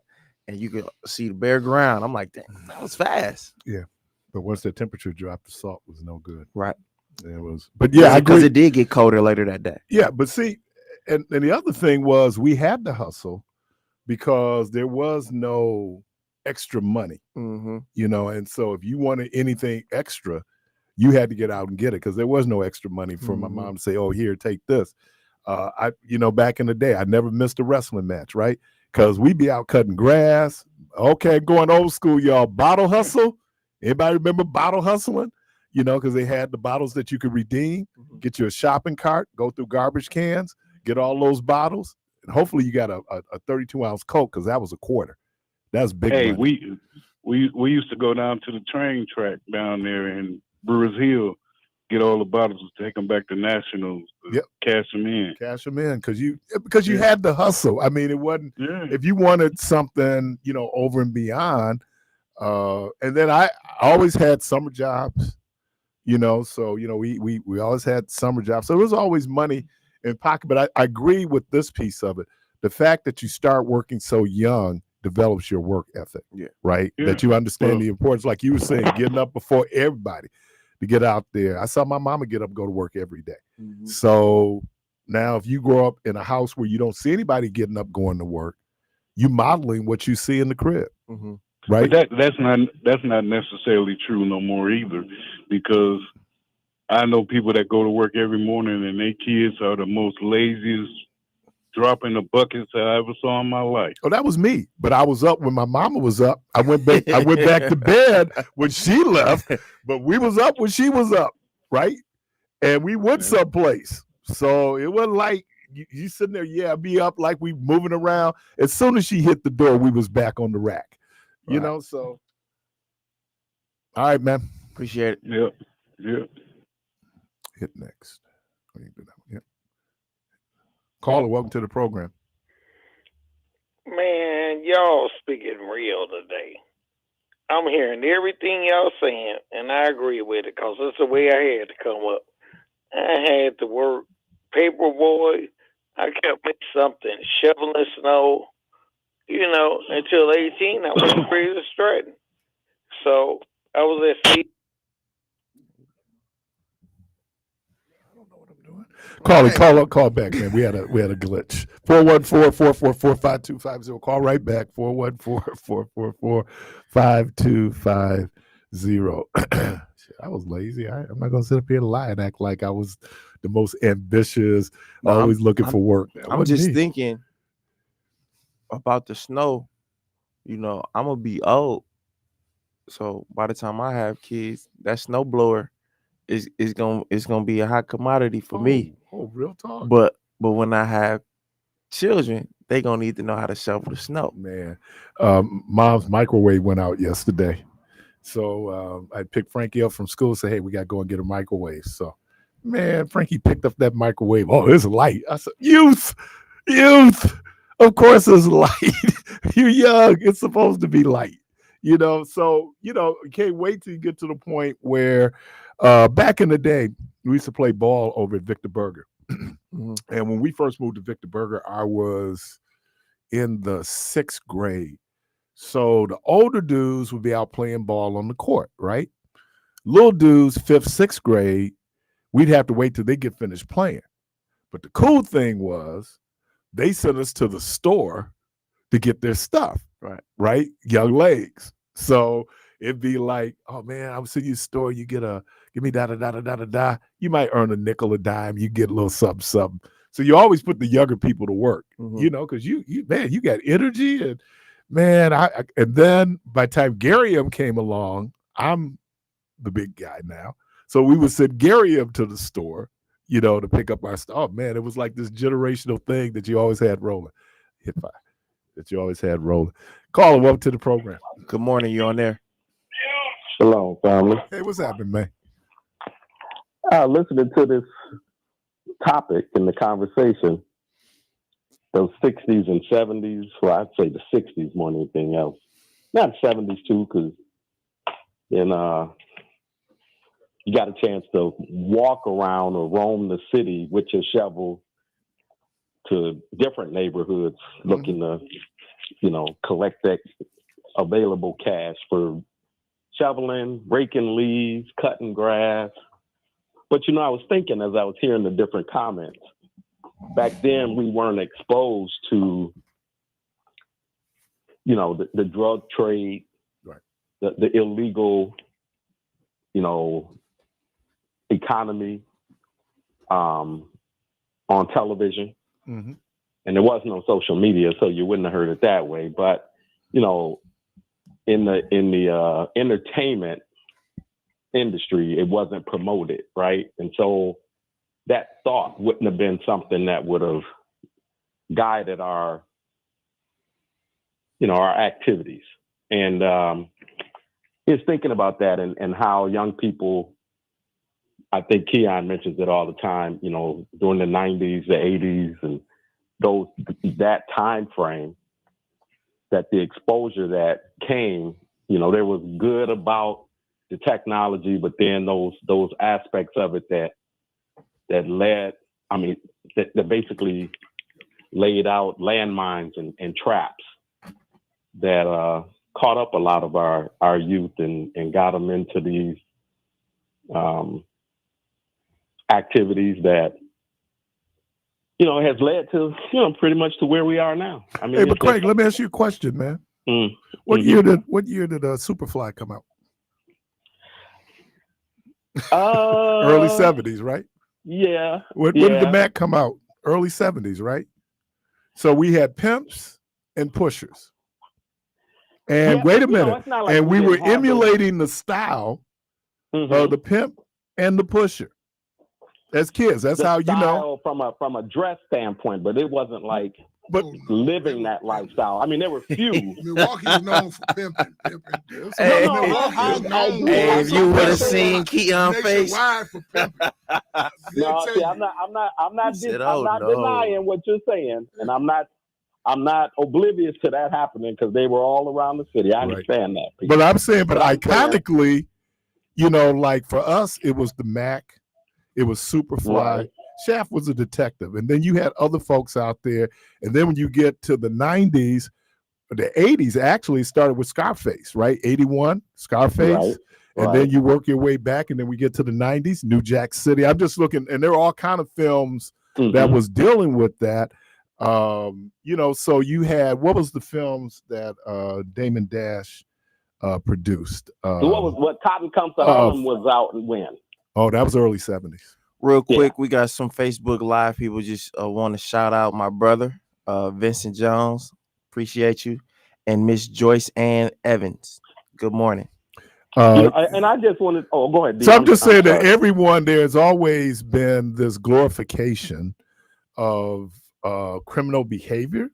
and you could see the bare ground. I'm like, damn, that was fast. Yeah. But once the temperature dropped, the salt was no good. Right. It was, but yeah, because it did get colder later that day. Yeah, but see, and the other thing was we had to hustle because there was no extra money, you know, and so if you wanted anything extra, you had to get out and get it because there was no extra money for my mom to say, "Oh, here, take this." You know, back in the day, I never missed a wrestling match, right? Because we'd be out cutting grass. Okay, going old school, y'all. Bottle hustle. Anybody remember bottle hustling? You know, because they had the bottles that you could redeem. Get you a shopping cart, go through garbage cans, get all those bottles, and hopefully you got a 32-ounce Coke because that was a quarter. That's big money. Hey, we used to go down to the train track down there in Brewers Hill, get all the bottles, take them back to Nationals, cash them in. Cash them in because you had to hustle. I mean, it wasn't if you wanted something, you know, over and beyond. And then I always had summer jobs, you know, so you know we always had summer jobs, so there was always money in pocket. But I agree with this piece of it. The fact that you start working so young develops your work ethic, right? Yeah. That you understand the importance, like you were saying, getting up before everybody to get out there. I saw my mama get up and go to work every day. So now if you grow up in a house where you don't see anybody getting up going to work, you modeling what you see in the crib. Right. But that's not necessarily true no more either, because I know people that go to work every morning and their kids are the most laziest dropping the buckets I ever saw in my life. Oh, that was me. But I was up when my mama was up. I went back to bed when she left, but we was up when she was up, right? And we went someplace. So it wasn't like you sitting there, be up like we moving around. As soon as she hit the door, we was back on the rack. You know, so all right, man. Appreciate it. Yeah. Hit next. Caller, welcome to the program. Man, y'all speaking real today. I'm hearing everything y'all saying, and I agree with it because that's the way I had to come up. I had to work paper boy. I kept making something, shoveling snow, until 18, I wasn't free to strutting. So I was at sea. Call back, man. We had a glitch. 414-444-5250. Call right back. 414-444-5250. I was lazy. I'm not gonna sit up here and lie and act like I was the most ambitious, always looking for work. I'm just thinking about the snow. I'm gonna be old. So by the time I have kids, that snow blower is gonna be a hot commodity for me. Oh, real talk. But when I have children, they gonna need to know how to shovel the snow. Man, mom's microwave went out yesterday, so I picked Frankie up from school. Said, "Hey, we gotta go and get a microwave." So, man, Frankie picked up that microwave. Oh, it's light. I said, "Youth. Of course, it's light. You're young. It's supposed to be light." So can't wait till you get to the point where back in the day, we used to play ball over at Victor Berger. And when we first moved to Victor Berger, I was in the 6th grade. So the older dudes would be out playing ball on the court, right? Little dudes, 5th, 6th grade, we'd have to wait till they get finished playing. But the cool thing was they sent us to the store to get their stuff, right? Young legs. So it'd be like, oh man, I was in your store. You give me da. You might earn a nickel a dime. You get a little something. So you always put the younger people to work, because you got energy and man, and then by the time Garium came along, I'm the big guy now. So we would send Garium to the store, to pick up our stuff. Oh man, it was like this generational thing that you always had rolling. Hit five. That you always had rolling. Caller, welcome to the program. Good morning. You on there? Shalom, family. Hey, what's happening, man? Listening to this topic in the conversation, those 60s and 70s, well, I'd say the 60s more than anything else. Not 70s too, because then you got a chance to walk around or roam the city with your shovel to different neighborhoods looking to, collect that available cash for shoveling, raking leaves, cutting grass. But, I was thinking as I was hearing the different comments, back then we weren't exposed to, the drug trade, right, the illegal, economy on television. Mm-hmm. And there was no social media, so you wouldn't have heard it that way. But, in the entertainment industry, it wasn't promoted, right? And so that thought wouldn't have been something that would have guided our activities. And just thinking about that and how young people, I think Keon mentions it all the time, during the 90s, the 80s, and that time frame, that the exposure that came, there was good about the technology, but then those aspects of it that led, that basically laid out landmines and traps that caught up a lot of our youth and got them into these activities that has led to pretty much to where we are now. Hey, but Craig, let me ask you a question, man. What year did Superfly come out? Early 70s, right? Yeah. When did the Mac come out? Early 70s, right? So we had pimps and pushers. And wait a minute, and we were emulating the style of the pimp and the pusher. As kids, that's how from a dress standpoint, but it wasn't like living that lifestyle. There were few. Milwaukee is known for pimping. Hey, Milwaukee is known for if you would have seen Keon's face. Nationwide for pimping. No, see, I'm not denying what you're saying, and I'm not oblivious to that happening because they were all around the city. I understand that. But I'm saying, iconically, like for us, it was the Mac. It was Superfly. Right. Shaft was a detective. And then you had other folks out there. And then when you get to the 90s, the 80s actually started with Scarface, right? 81, Scarface. Right. And then you work your way back, and then we get to the 90s, New Jack City. I'm just looking, and there are all kind of films that was dealing with that. You know, so you had, what was the films that Damon Dash produced? What Cotton Comes to Harlem was out and when? Oh, that was early 70s. Real quick, we got some Facebook Live people just want to shout out my brother, Vincent Jones. Appreciate you. And Miss Joyce Ann Evans. Good morning. And I just wanted, go ahead. So I'm just saying that everyone, there's always been this glorification of criminal behavior.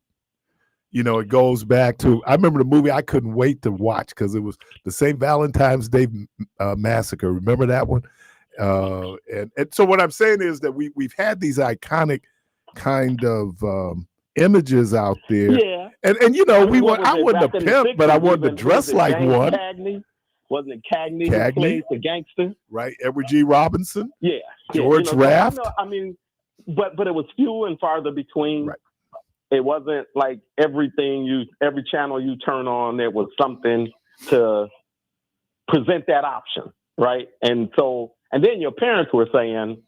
You know, it goes back to, I remember the movie I couldn't wait to watch because it was the St. Valentine's Day Massacre. Remember that one? And so what I'm saying is that we've had these iconic kind of images out there. Yeah. And you know, I wasn't a pimp, but I wanted to dress like one. Cagney? Wasn't it Cagney who played the gangster? Right. Edward G. Robinson. Yeah. George Raft. I mean, but it was few and farther between. Right. It wasn't like every channel you turn on, there was something to present that option, right? And then your parents were saying,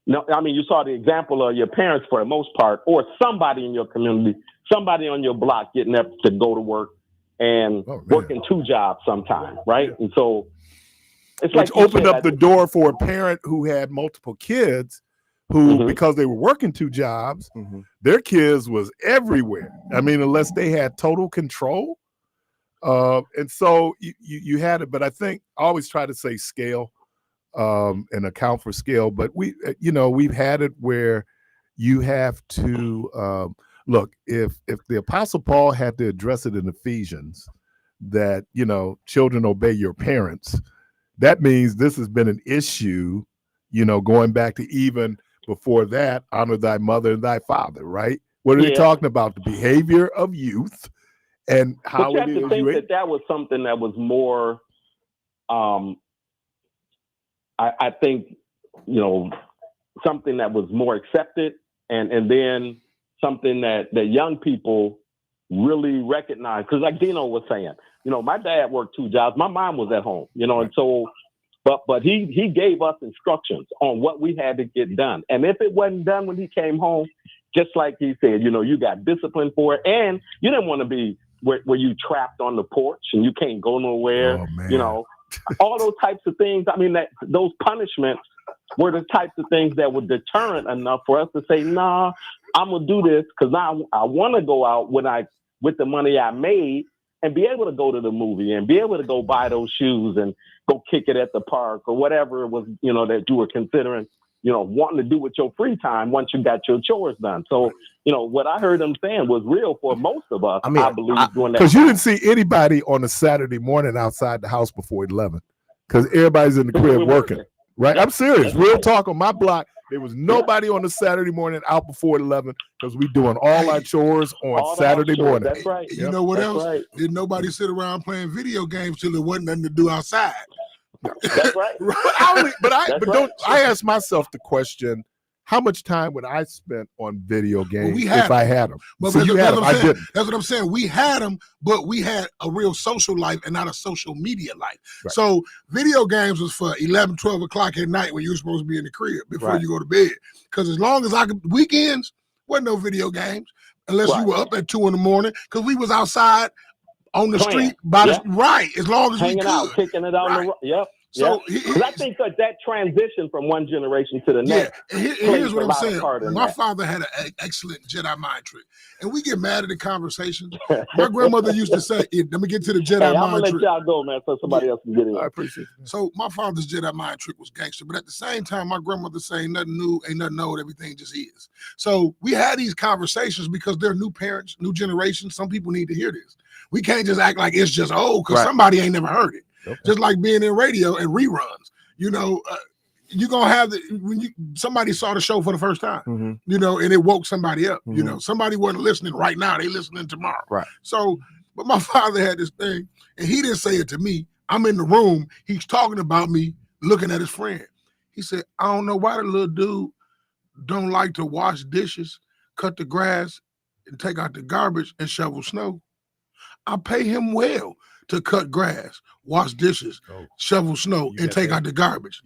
no, I mean, you saw the example of your parents for the most part, or somebody in your community, somebody on your block getting up to go to work and working 2 jobs sometimes, right? And so it's which opened up the door for a parent who had multiple kids who, because they were working 2 jobs, their kids was everywhere. I mean, unless they had total control. And so you had it, but I think I always try to say scale and account for scale. But we've had it where you have to look, if the Apostle Paul had to address it in Ephesians that, you know, children obey your parents, that means this has been an issue, you know, going back to even before that, honor thy mother and thy father, right? What are they talking about? The behavior of youth and how it is. You have to think that was something that was more, I think, you know, something that was more accepted and then something that young people really recognize. Because like Dino was saying, you know, my dad worked 2 jobs. My mom was at home, you know, and so, but he gave us instructions on what we had to get done. And if it wasn't done when he came home, just like he said, you know, you got disciplined for it. And you didn't want to be where you trapped on the porch and you can't go nowhere, you know, all those types of things. I mean, those punishments were the types of things that were deterrent enough for us to say, nah, I'm going to do this because now I want to go out with the money I made and be able to go to the movie and be able to go buy those shoes and go kick it at the park or whatever it was, you know, that you were considering, you know, wanting to do with your free time once you got your chores done. So, you know, what I heard them saying was real for most of us, I believe, doing that. Because you didn't see anybody on a Saturday morning outside the house before 11 because everybody's in the crib working. Right? I'm serious. Real talk, on my block, there was nobody on a Saturday morning out before 11 because we doing all our chores on Saturday morning. That's right. You know what else? Right. Did nobody sit around playing video games till there wasn't nothing to do outside? That's right. I asked myself the question, how much time would I spend on video games if I had them? But so you had them, I didn't. That's what I'm saying. We had them, but we had a real social life and not a social media life. Right. So video games was for 11, 12 o'clock at night when you were supposed to be in the crib before you go to bed. Because as long as weekends, wasn't no video games unless you were up at 2 a.m. because we was outside on the street as long as hanging we could. Out, kicking it out. So I think that transition from one generation to the next. Here's what I'm saying. My father had an excellent Jedi mind trick, and we get mad at the conversations. My grandmother used to say, "Let me get to the Jedi mind trick." I'm gonna let y'all go, man, so somebody else can get in. I appreciate it. So my father's Jedi mind trick was gangster, but at the same time, my grandmother saying nothing new, ain't nothing old, everything just is. So we had these conversations because they're new parents, new generation. Some people need to hear this. We can't just act like it's just old because somebody ain't never heard it. Okay. Just like being in radio and reruns, you know, you're gonna have somebody saw the show for the first time, you know, and it woke somebody up. You know, somebody wasn't listening right now, they listening tomorrow. Right. So, but my father had this thing, and he didn't say it to me. I'm in the room, he's talking about me, looking at his friend. He said, I don't know why the little dude don't like to wash dishes, cut the grass, and take out the garbage and shovel snow. I pay him well to cut grass, wash dishes, shovel snow, and take out the garbage.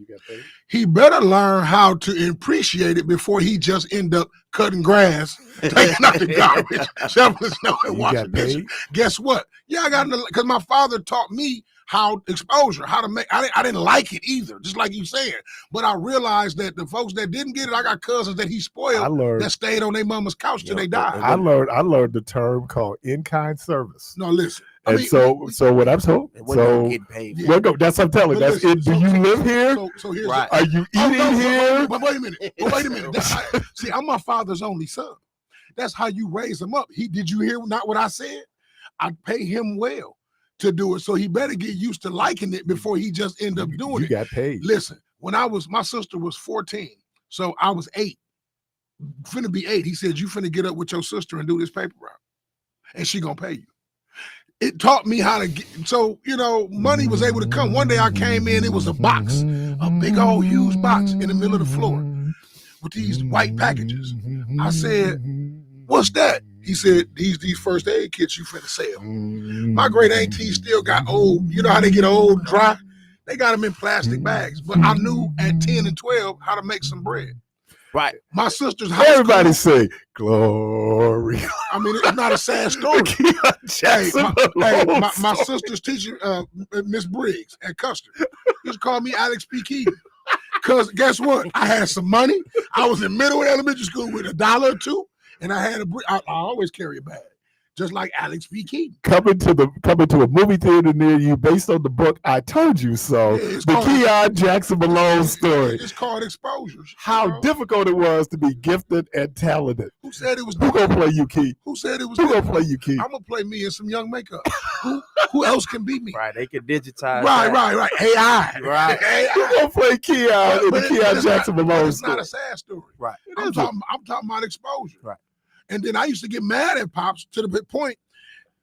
He better learn how to appreciate it before he just end up cutting grass, taking out the garbage, shoveling snow, and washing dishes. Guess what? Yeah, I got because my father taught me how to make. I didn't like it either, just like you said. But I realized that the folks that didn't get it, I got cousins that he spoiled that stayed on their mama's couch till they died. I learned the term called in-kind service. No, listen. So what I'm told, getting paid. That's what I'm telling. That's it. Do you live here? So here's right. Are you eating here? But wait a minute. See, I'm my father's only son. That's how you raise him up. Did you hear not what I said? I pay him well to do it, so he better get used to liking it before he just end up doing it. You got paid. Listen, when my sister was 14, so I was 8, finna be 8. He said, "You finna get up with your sister and do this paper route, and she gonna pay you." It taught me how to get, so, money was able to come. One day I came in, it was a box, a big old huge box in the middle of the floor with these white packages. I said, "What's that?" He said, these first aid kits you finna sell. My great auntie still got old, you know how they get old and dry? They got them in plastic bags. But I knew at 10 and 12 how to make some bread. Right. My sister's high Everybody school, say, glory. I mean, it's not a sad story. My sister's teacher, Miss Briggs at Custer, used to call me Alex P. Keaton. Because guess what? I had some money. I was in middle elementary school with $1 or $2, and I had I always carry a bag. Just like Alex P. Keaton. Coming to a movie theater near you based on the book I Told You So, the Keon Jackson Malone story. It's called exposure. How difficult it was to be gifted and talented. Who said it was Who gonna play you, Keith? Who said it was Who gonna play you, Keith? I'm gonna play me in some young makeup. Who else can be me? Right, they can digitize. Right. AI. Right. AI. Who gonna play Keon in the Keon Jackson Malone It's story? not a sad story. Right. I'm talking about exposure. Right. And then I used to get mad at Pops to the point,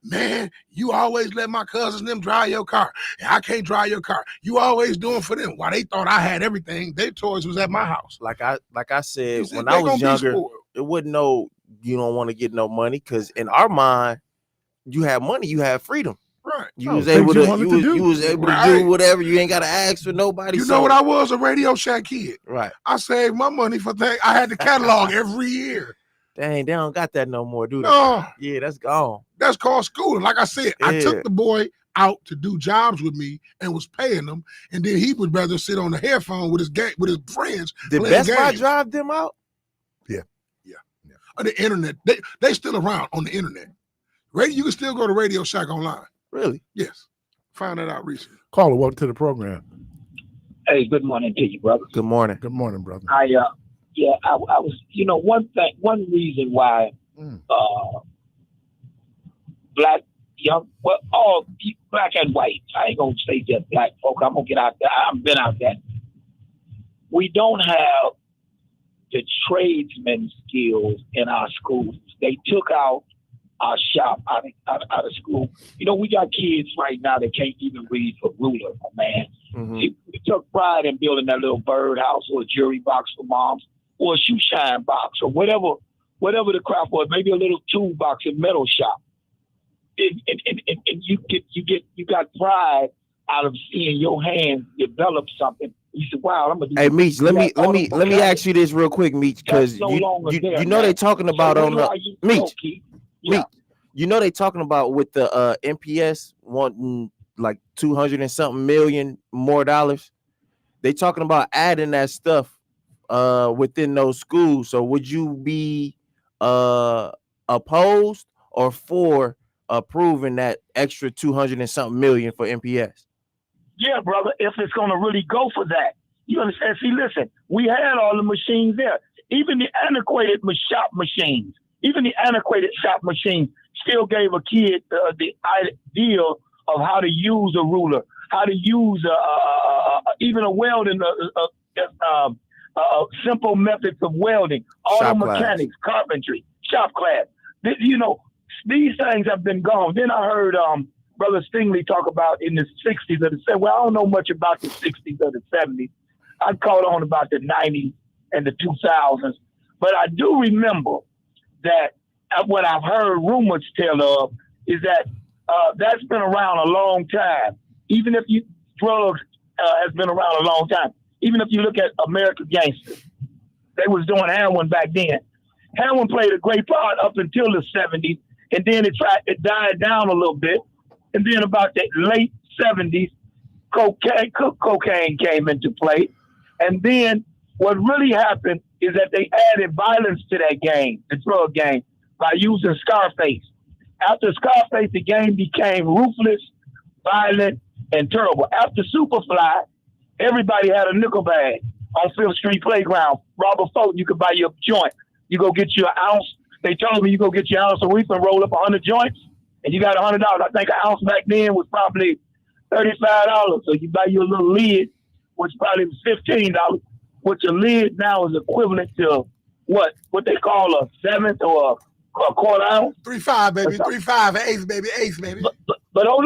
man, you always let my cousins and them drive your car. And I can't drive your car. You always doing for them. While they thought I had everything, their toys was at my house. Like I said, when I was younger, it wasn't you don't want to get no money, because in our mind, you have money, you have freedom. Right. You was able to do whatever. You ain't got to ask for nobody. You know what I was? A Radio Shack kid. Right. I saved my money for things. I had the catalog every year. Dang, they don't got that no more, do they? No. Yeah, that's gone. That's called schooling. Like I said, I took the boy out to do jobs with me and was paying them, and then he would rather sit on the headphone with his friends. Did Best Buy drive them out? Yeah. On the internet, they still around on the internet. Radio, you can still go to Radio Shack online. Really? Yes. Found that out recently. Caller, welcome to the program. Hey, good morning to you, brother. Good morning. Good morning, brother. I was, one reason why black and white, I ain't gonna say just black folk, I'm gonna get out there, I've been out there. We don't have the tradesman skills in our schools. They took out our shop out of school. We got kids right now that can't even read for ruler, man. Mm-hmm. We took pride in building that little birdhouse or a jury box for moms, or a shoe shine box, or whatever the crap was, maybe a little toolbox in metal shop. And you got pride out of seeing your hands develop something. You said, "Wow, I'm gonna do." Hey, Meech, let me ask you this real quick, Meech, because you know they talking about on the Meech. Meech, you know they talking about with the MPS wanting like 200 and something million more dollars. They talking about adding that stuff within those schools. So would you be opposed or for approving that extra 200 and something million for MPS? Yeah, brother, if it's going to really go for that. You understand? See, listen, we had all the machines there. Even the antiquated shop machines still gave a kid the idea of how to use a ruler, how to use even a welding, simple methods of welding, auto mechanics, carpentry, shop class. These things have been gone. Then I heard Brother Stingley talk about in the 60s or the 70s. Well, I don't know much about the 60s or the 70s. I caught on about the 90s and the 2000s. But I do remember that what I've heard rumors tell of is that That's been around a long time. Even if drugs has been around a long time. Even if you look at American Gangsters, they was doing heroin back then. Heroin played a great part up until the 70s, and then it died down a little bit. And then about the late 70s, cocaine came into play. And then what really happened is that they added violence to that game, the drug game, by using Scarface. After Scarface, the game became ruthless, violent, and terrible. After Superfly, everybody had a nickel bag on 5th Street Playground. Robert Fulton, you could buy your joint. You go get you an ounce. They told me you go get your ounce of reefer and roll up 100 joints, and you got $100. I think an ounce back then was probably $35. So you buy you a little lid, which probably was $15. Which a lid now is equivalent to what they call a seventh or a quarter ounce. 3.5, baby. 3.5, eighth, baby. Eighth, baby. But hold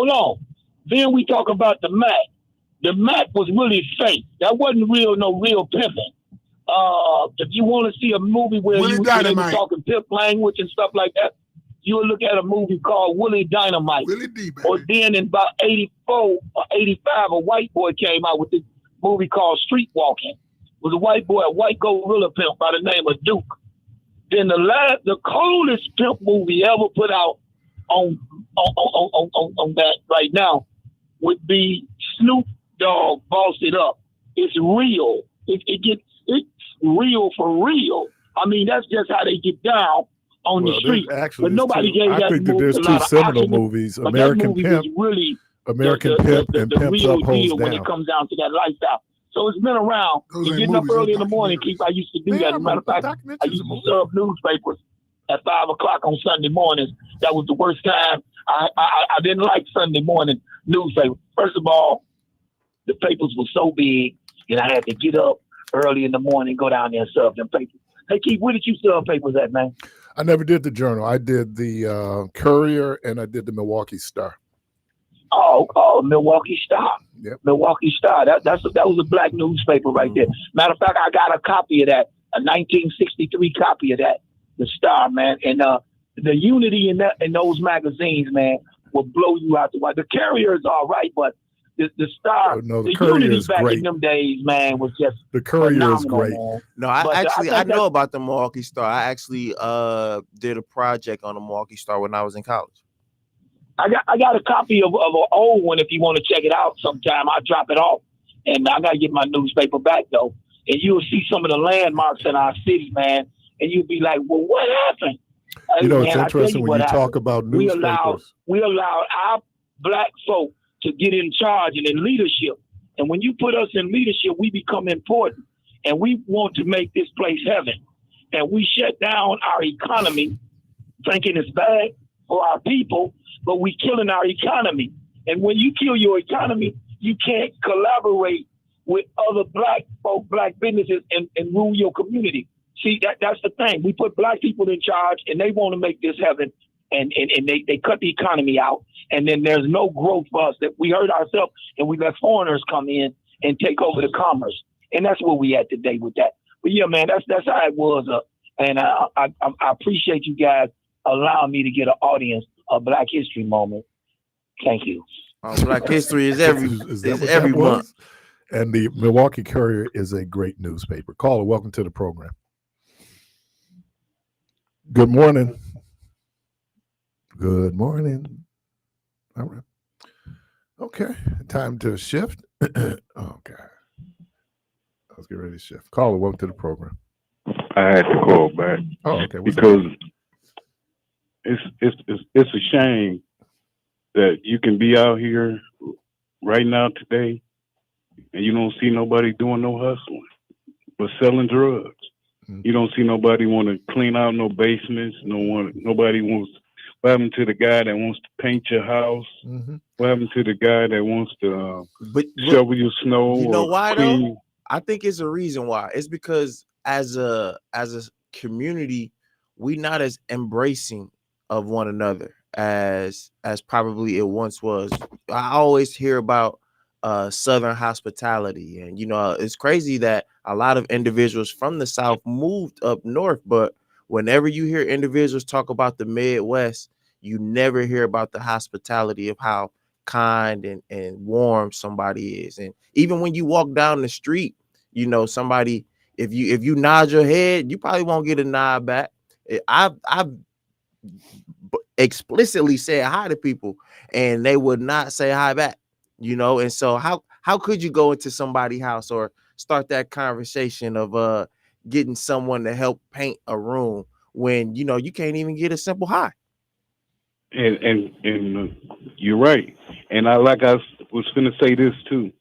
on. Then we talk about the Mac. The Mac was really fake. That wasn't no real pimping. If you want to see a movie where you were talking pimp language and stuff like that, you would look at a movie called Willie Dynamite. Willie D, baby. Or then in about 84 or 85, a white boy came out with this movie called Streetwalking. It was a white boy, a white gorilla pimp by the name of Duke. Then the coldest pimp movie ever put out on that right now would be Snoop Dogg Boss It Up. It's real. It's real for real. I mean, that's just how they get down on the street. But nobody gave that movie. I think that there's two seminal movies, American Pimp, American Pimp, and Pimps Up, Hoes Down. When it comes down to that lifestyle. So it's been around. You're getting up early in the morning, Keith. I used to do that. As a matter of fact, I used to serve newspapers at 5 o'clock on Sunday mornings. That was the worst time. I didn't like Sunday morning newspapers. First of all, the papers were so big, and I had to get up early in the morning, go down there and serve them papers. Hey, Keith, where did you serve papers at, man? I never did the Journal. I did the Courier, and I did the Milwaukee Star. Oh, Milwaukee Star. Yep. Milwaukee Star. That was a black newspaper right there. Matter of fact, I got a copy of that, a 1963 copy of that, the Star, man. And the unity in those magazines, man, will blow you out the water. The Courier is all right, but the Star, the unity back great. In them days, man, was just the Courier is great. Man. No, I know about the Milwaukee Star. I actually did a project on the Milwaukee Star when I was in college. I got a copy of an old one if you want to check it out sometime. I'll drop it off. And I got to get my newspaper back, though. And you'll see some of the landmarks in our city, man. And you'll be like, well, what happened? You know, it's interesting when you talk about newspapers. We allowed our black folk to get in charge and in leadership. And when you put us in leadership, we become important. And we want to make this place heaven. And we shut down our economy thinking it's bad for our people, but we killing our economy. And when you kill your economy, you can't collaborate with other black folk, black businesses, and rule your community. See, that's the thing. We put black people in charge, and they want to make this heaven, and they cut the economy out, and then there's no growth for us. That we hurt ourselves, and we let foreigners come in and take over the commerce. And that's where we at today with that. But yeah, man, that's how it was. And I appreciate you guys allowing me to get an audience, a Black History moment. Thank you. Black History is every month. And the Milwaukee Courier is a great newspaper. Caller, welcome to the program. Good morning. Good morning. All right. Okay. Time to shift. Oh, God. Let's get ready to shift. Caller, welcome to the program. I had to call back. Oh, okay. Because it's a shame that you can be out here right now today and you don't see nobody doing no hustling but selling drugs. Mm-hmm. You don't see nobody want to clean out no basements. Nobody wants. What happened to the guy that wants to paint your house? Mm-hmm. What happened to the guy that wants to shovel your snow? You know why though? I think it's a reason why. It's because as a community, we're not as embracing of one another as probably it once was. I always hear about Southern hospitality, and it's crazy that a lot of individuals from the South moved up north, but whenever you hear individuals talk about the Midwest, you never hear about the hospitality of how kind and warm somebody is. And even when you walk down the street, you know, somebody, if you nod your head, you probably won't get a nod back. I've explicitly said hi to people and they would not say hi back, you know. And so how could you go into somebody's house or start that conversation of getting someone to help paint a room when, you know, you can't even get a simple hi? And you're right. And I was gonna say this too.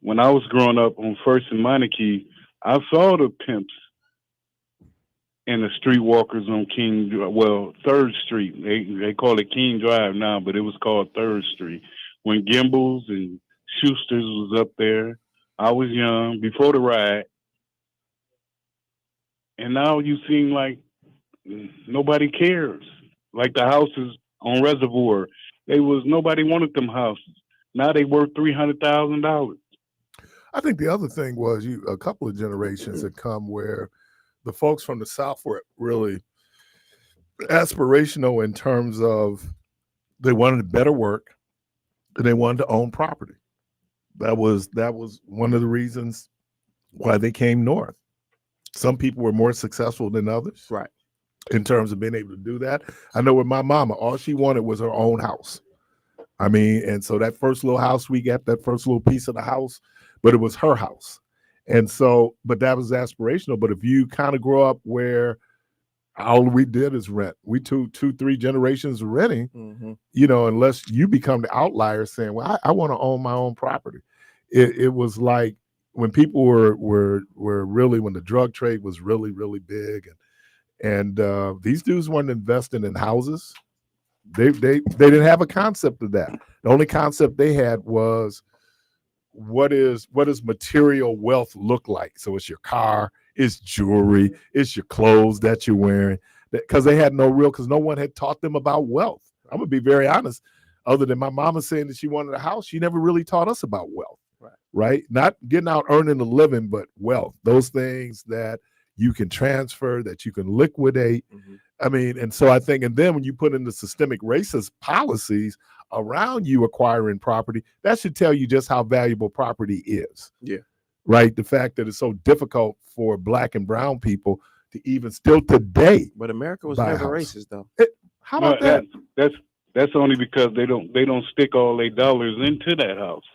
When I was growing up on First and Monarchy, I saw the pimps and the streetwalkers on Third Street. They call it King Drive now, but it was called Third Street. When Gimbals and Schuster's was up there, I was young before the riot, and now you seem like nobody cares. Like the houses on Reservoir, nobody wanted them houses. Now they worth $300,000. I think the other thing was a couple of generations had come where the folks from the South were really aspirational in terms of they wanted better work and they wanted to own property. That was one of the reasons why they came north. Some people were more successful than others, right, in terms of being able to do that. I know with my mama, all she wanted was her own house. I mean, and so that first little house we got, that first little piece of the house, but it was her house. And so, but that was aspirational. But if you kind of grow up where all we did is rent, we two, 3 generations renting, you know, unless you become the outlier saying, well, I want to own my own property. It was like when people were really, when the drug trade was really, really big, and these dudes weren't investing in houses. They didn't have a concept of that. The only concept they had was what does material wealth look like? So it's your car, it's jewelry, it's your clothes that you're wearing. Because they had because no one had taught them about wealth. I'm gonna be very honest. Other than my mama saying that she wanted a house, she never really taught us about wealth. Right? Not getting out earning a living, but wealth. Those things that you can transfer, that you can liquidate. I mean, and so I think, and then when you put in the systemic racist policies around you acquiring property, that should tell you just how valuable property is. Yeah. Right. The fact that it's so difficult for Black and brown people to even still today. But America was never racist, though. How about that? That's only because they don't stick all their dollars into that house.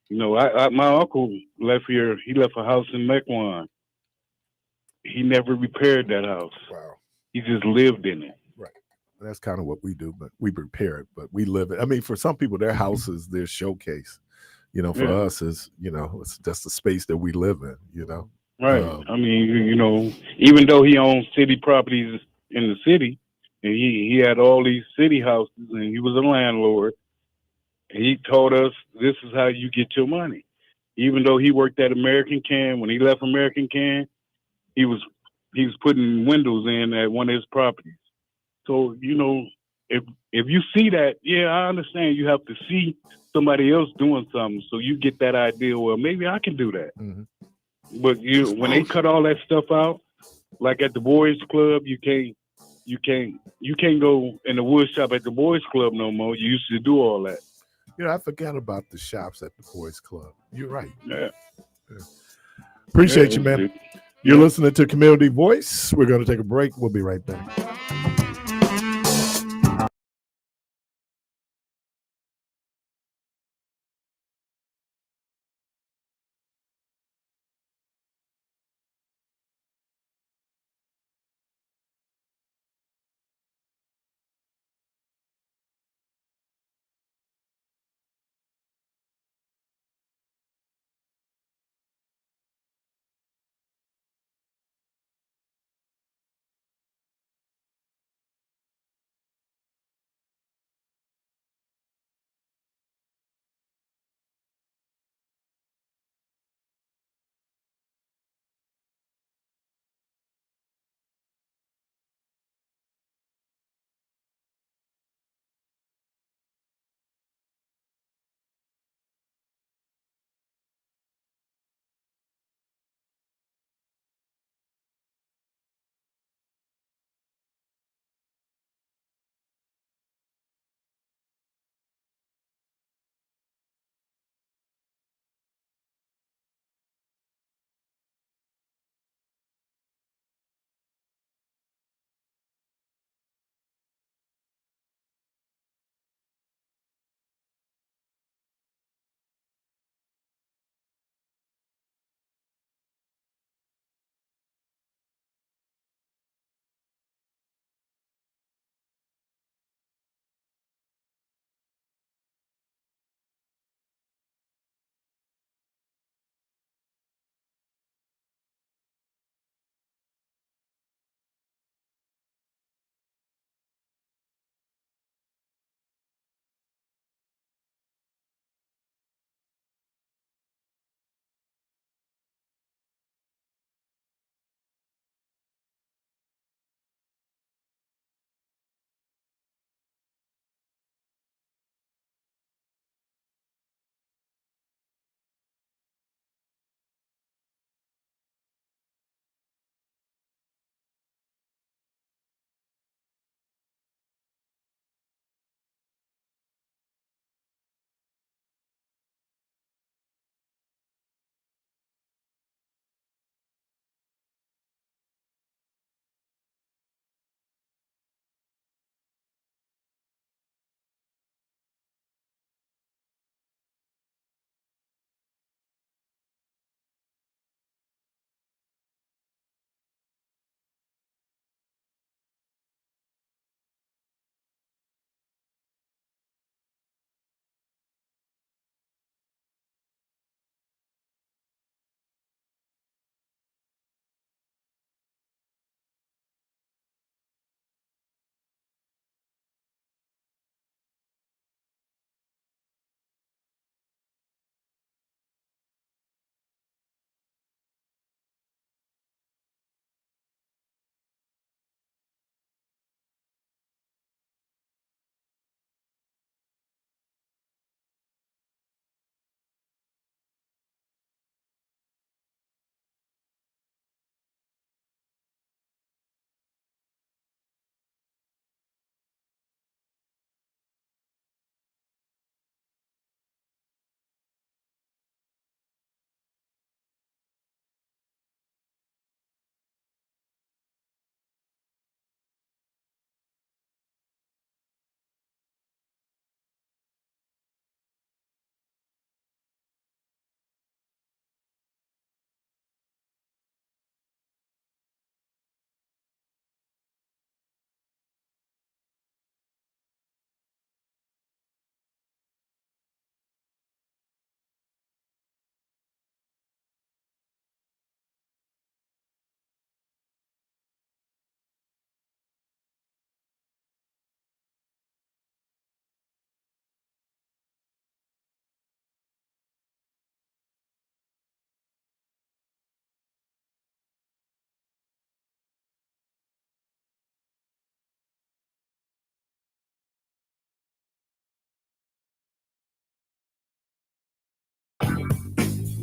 You know, my uncle left here. He left a house in Mequon. He never repaired that house. Wow. He just lived in it. Right. That's kind of what we do, but we repair it, but we live it. I mean, for some people, their house is their showcase. You know, for us, is, you know, it's just the space that we live in, you know. Right. I mean, you know, even though he owns city properties in the city, and he had all these city houses, and he was a landlord, and he told us this is how you get your money. Even though he worked at American Can, when he left American Can, he was putting windows in at one of his properties. So, you know, if you see that, yeah, I understand you have to see somebody else doing something so you get that idea, well, maybe I can do that. But when they cut all that stuff out, like at the boys club, you can't go in the wood shop at the boys club no more. You used to do all that. You know, I forgot about the shops at the boys club. You're right. Yeah. Appreciate you, man. You're listening to Community Voice. We're going to take a break. We'll be right back.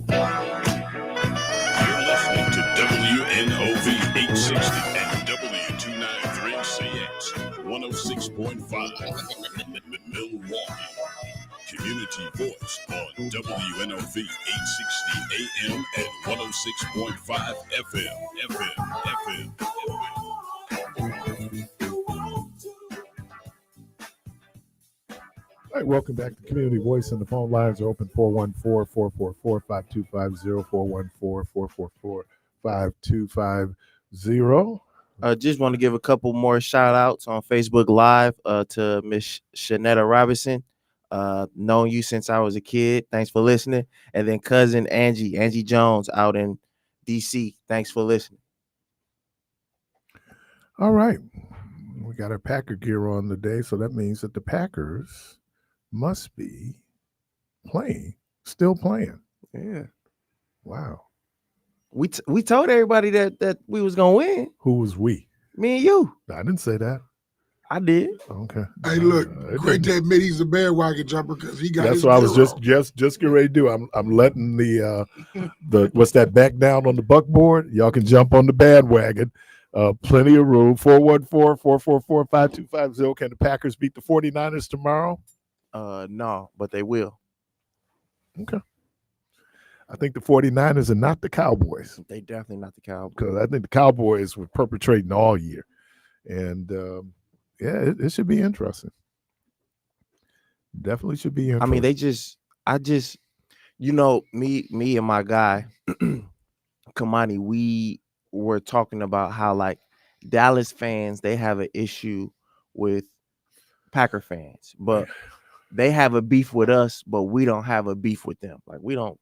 You're listening to WNOV 860 and W293CX 106.5 Milwaukee. Community Voice on WNOV 860 AM and 106.5 FM. All right, welcome back to Community Voice, and the phone lines are open 414-444-5250, 414-444-5250. Just want to give a couple more shout outs on Facebook Live to Miss Shanetta Robinson. Known you since I was a kid. Thanks for listening. And then cousin Angie Jones out in DC. Thanks for listening. All right. We got our Packer gear on today, so that means that the Packers must be still playing. Yeah. Wow. We told everybody that we was gonna win. Who was we? Me and you. I didn't say that. I did. Okay. Hey, look, great to admit he's a bandwagon jumper because he got. That's what I was just getting ready to do. I'm letting the what's that back down on the buckboard? Y'all can jump on the bandwagon. Plenty of room. 414-444-5250. Can the Packers beat the 49ers tomorrow? No, but they will. Okay. I think the 49ers are not the Cowboys. They definitely not the Cowboys. Because I think the Cowboys were perpetrating all year. And it should be interesting. Definitely should be interesting. I mean, me and my guy, Kamani, we were talking about how like Dallas fans, they have an issue with Packer fans, but they have a beef with us, but we don't have a beef with them. Like we don't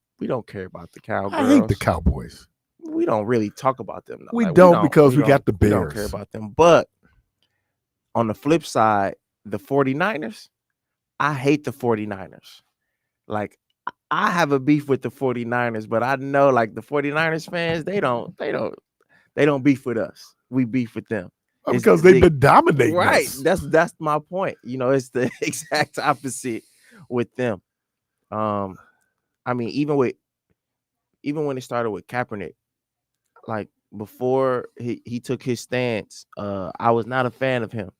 care about the Cowboys. I hate the Cowboys. We don't really talk about them. Though. We like, don't because we got the Bears. We don't care about them. But on the flip side, the 49ers, I hate the 49ers. Like I have a beef with the 49ers, but I know like the 49ers fans, they don't beef with us. We beef with them. Because they've been dominating. Right. Us. That's my point. It's the exact opposite with them. I mean, even when it started with Kaepernick, like before he took his stance, I was not a fan of him.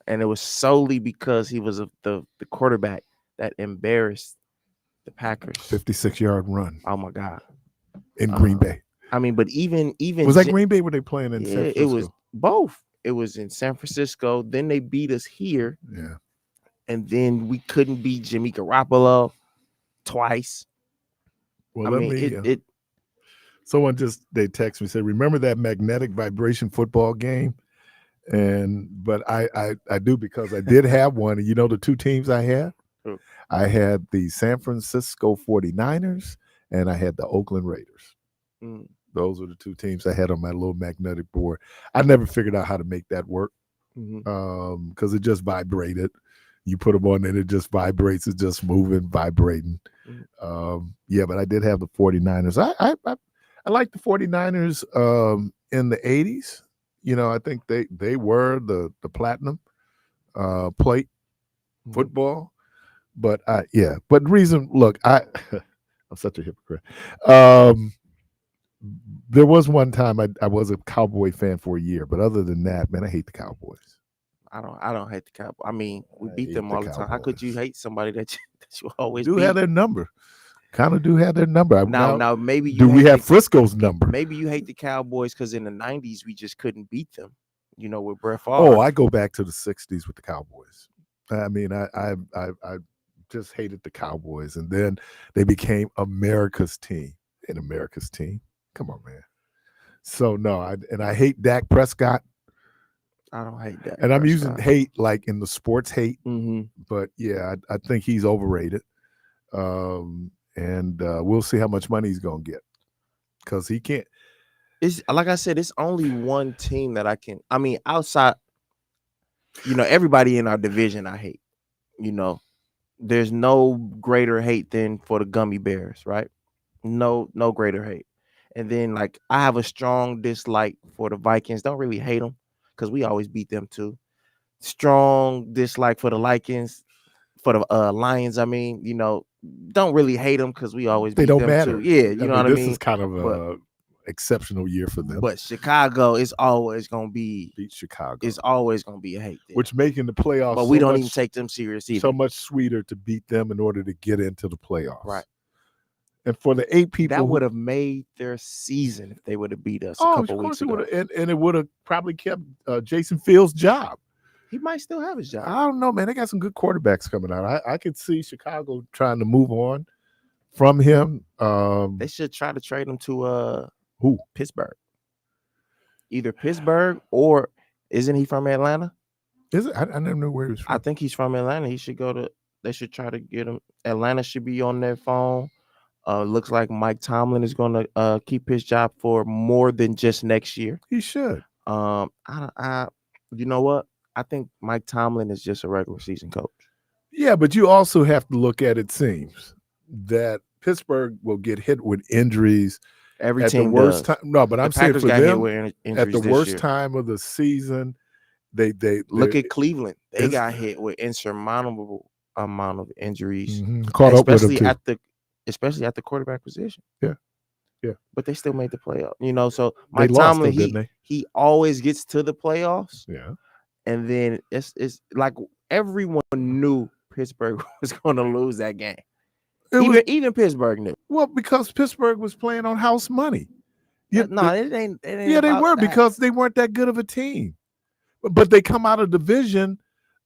And it was solely because he was the quarterback that embarrassed the Packers. 56-yard run. Oh my God. In Green Bay. I mean, but even was that Green Bay were they playing in San Francisco? It was both. It was in San Francisco. Then they beat us here. Yeah. And then we couldn't beat Jimmy Garoppolo twice. Well, someone they text me, said, remember that magnetic vibration football game? But I do, because I did have one. And you know the two teams I had? I had the San Francisco 49ers and I had the Oakland Raiders. Those were the two teams I had on my little magnetic board. I never figured out how to make that work because it just vibrated. You put them on and it just vibrates. It's just moving, vibrating. But I did have the 49ers. I like the 49ers in the 80s. I think they were the platinum plate football. But the reason, look, I'm such a hypocrite. There was one time I was a Cowboy fan for a year, but other than that, man, I hate the Cowboys. I don't hate the Cowboys. I mean, we beat them all the time. How could you hate somebody that you always do beat? Have their number? Kind of do have their number. Now maybe we have Frisco's number? Maybe you hate the Cowboys because in the 90s we just couldn't beat them. With Brett Favre. Oh, I go back to the 60s with the Cowboys. I mean, I just hated the Cowboys, and then they became America's team. Come on, man. So no, I hate Dak Prescott. I don't hate that. And I'm using hate like in the sports hate, but I think he's overrated. And we'll see how much money he's gonna get, because he can't. It's like I said, it's only one team that I can. I mean, outside, everybody in our division I hate. There's no greater hate than for the Gummy Bears, right? No greater hate. And then like I have a strong dislike for the Vikings. Don't really hate them because we always beat them too. Strong dislike for the Lions. I mean, don't really hate them because we always They beat don't them matter. too. Yeah, you know what I mean. This is kind of But- a exceptional year for them. But Chicago is always gonna be Beat Chicago. It's always gonna be a hate there. Which making the playoffs. But we don't even take them serious either. So much sweeter to beat them in order to get into the playoffs. Right. And for the 8 people that would have made their season if they would have beat us a couple weeks ago. And it would have probably kept Jason Fields' job. He might still have his job. I don't know, man. They got some good quarterbacks coming out. I could see Chicago trying to move on from him. They should try to trade him to who? Pittsburgh. Either Pittsburgh or isn't he from Atlanta? Is it? I never knew where he was from. I think he's from Atlanta. He should go to. They should try to get him. Atlanta should be on their phone. Looks like Mike Tomlin is going to keep his job for more than just next year. He should. You know what? I think Mike Tomlin is just a regular season coach. Yeah, but you also have to look at it. Seems that Pittsburgh will get hit with injuries. Every at team the worst does. time. No, but I'm saying Packers for got them hit with at the this worst year. time of the season, they look at Cleveland. They got hit with insurmountable amount of injuries, caught up with them too. especially at the quarterback position. Yeah. But they still made the playoff. You know, so Mike lost Tomlin, though, didn't they? he always gets to the playoffs. Yeah. And then it's like everyone knew Pittsburgh was going to lose that game. Even Pittsburgh knew. Well, because Pittsburgh was playing on house money. It ain't. Yeah, they were because they weren't that good of a team. But they come out of division,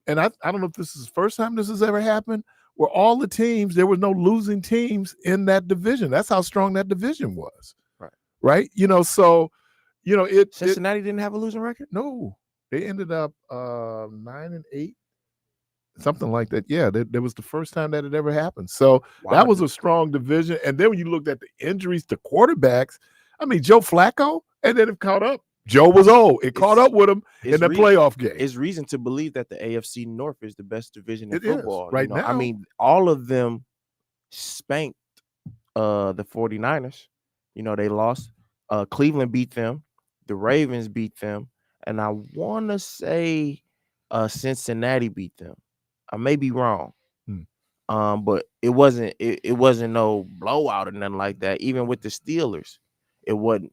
and I don't know if this is the first time this has ever happened, where all the teams, there were no losing teams in that division. That's how strong that division was. Right? You know, so, you know, Cincinnati didn't have a losing record? No. They ended up 9-8. Something like that. Yeah, that was the first time that had ever happened. So that was a strong division. And then when you looked at the injuries to quarterbacks, I mean, Joe Flacco, and then it caught up. Joe was old. It caught up with him in the playoff game. It's reason to believe that the AFC North is the best division in football. Right now. I mean, all of them spanked the 49ers. You know, they lost. Cleveland beat them. The Ravens beat them. And I want to say Cincinnati beat them. I may be wrong. But it wasn't no blowout or nothing like that. Even with the Steelers, it wasn't.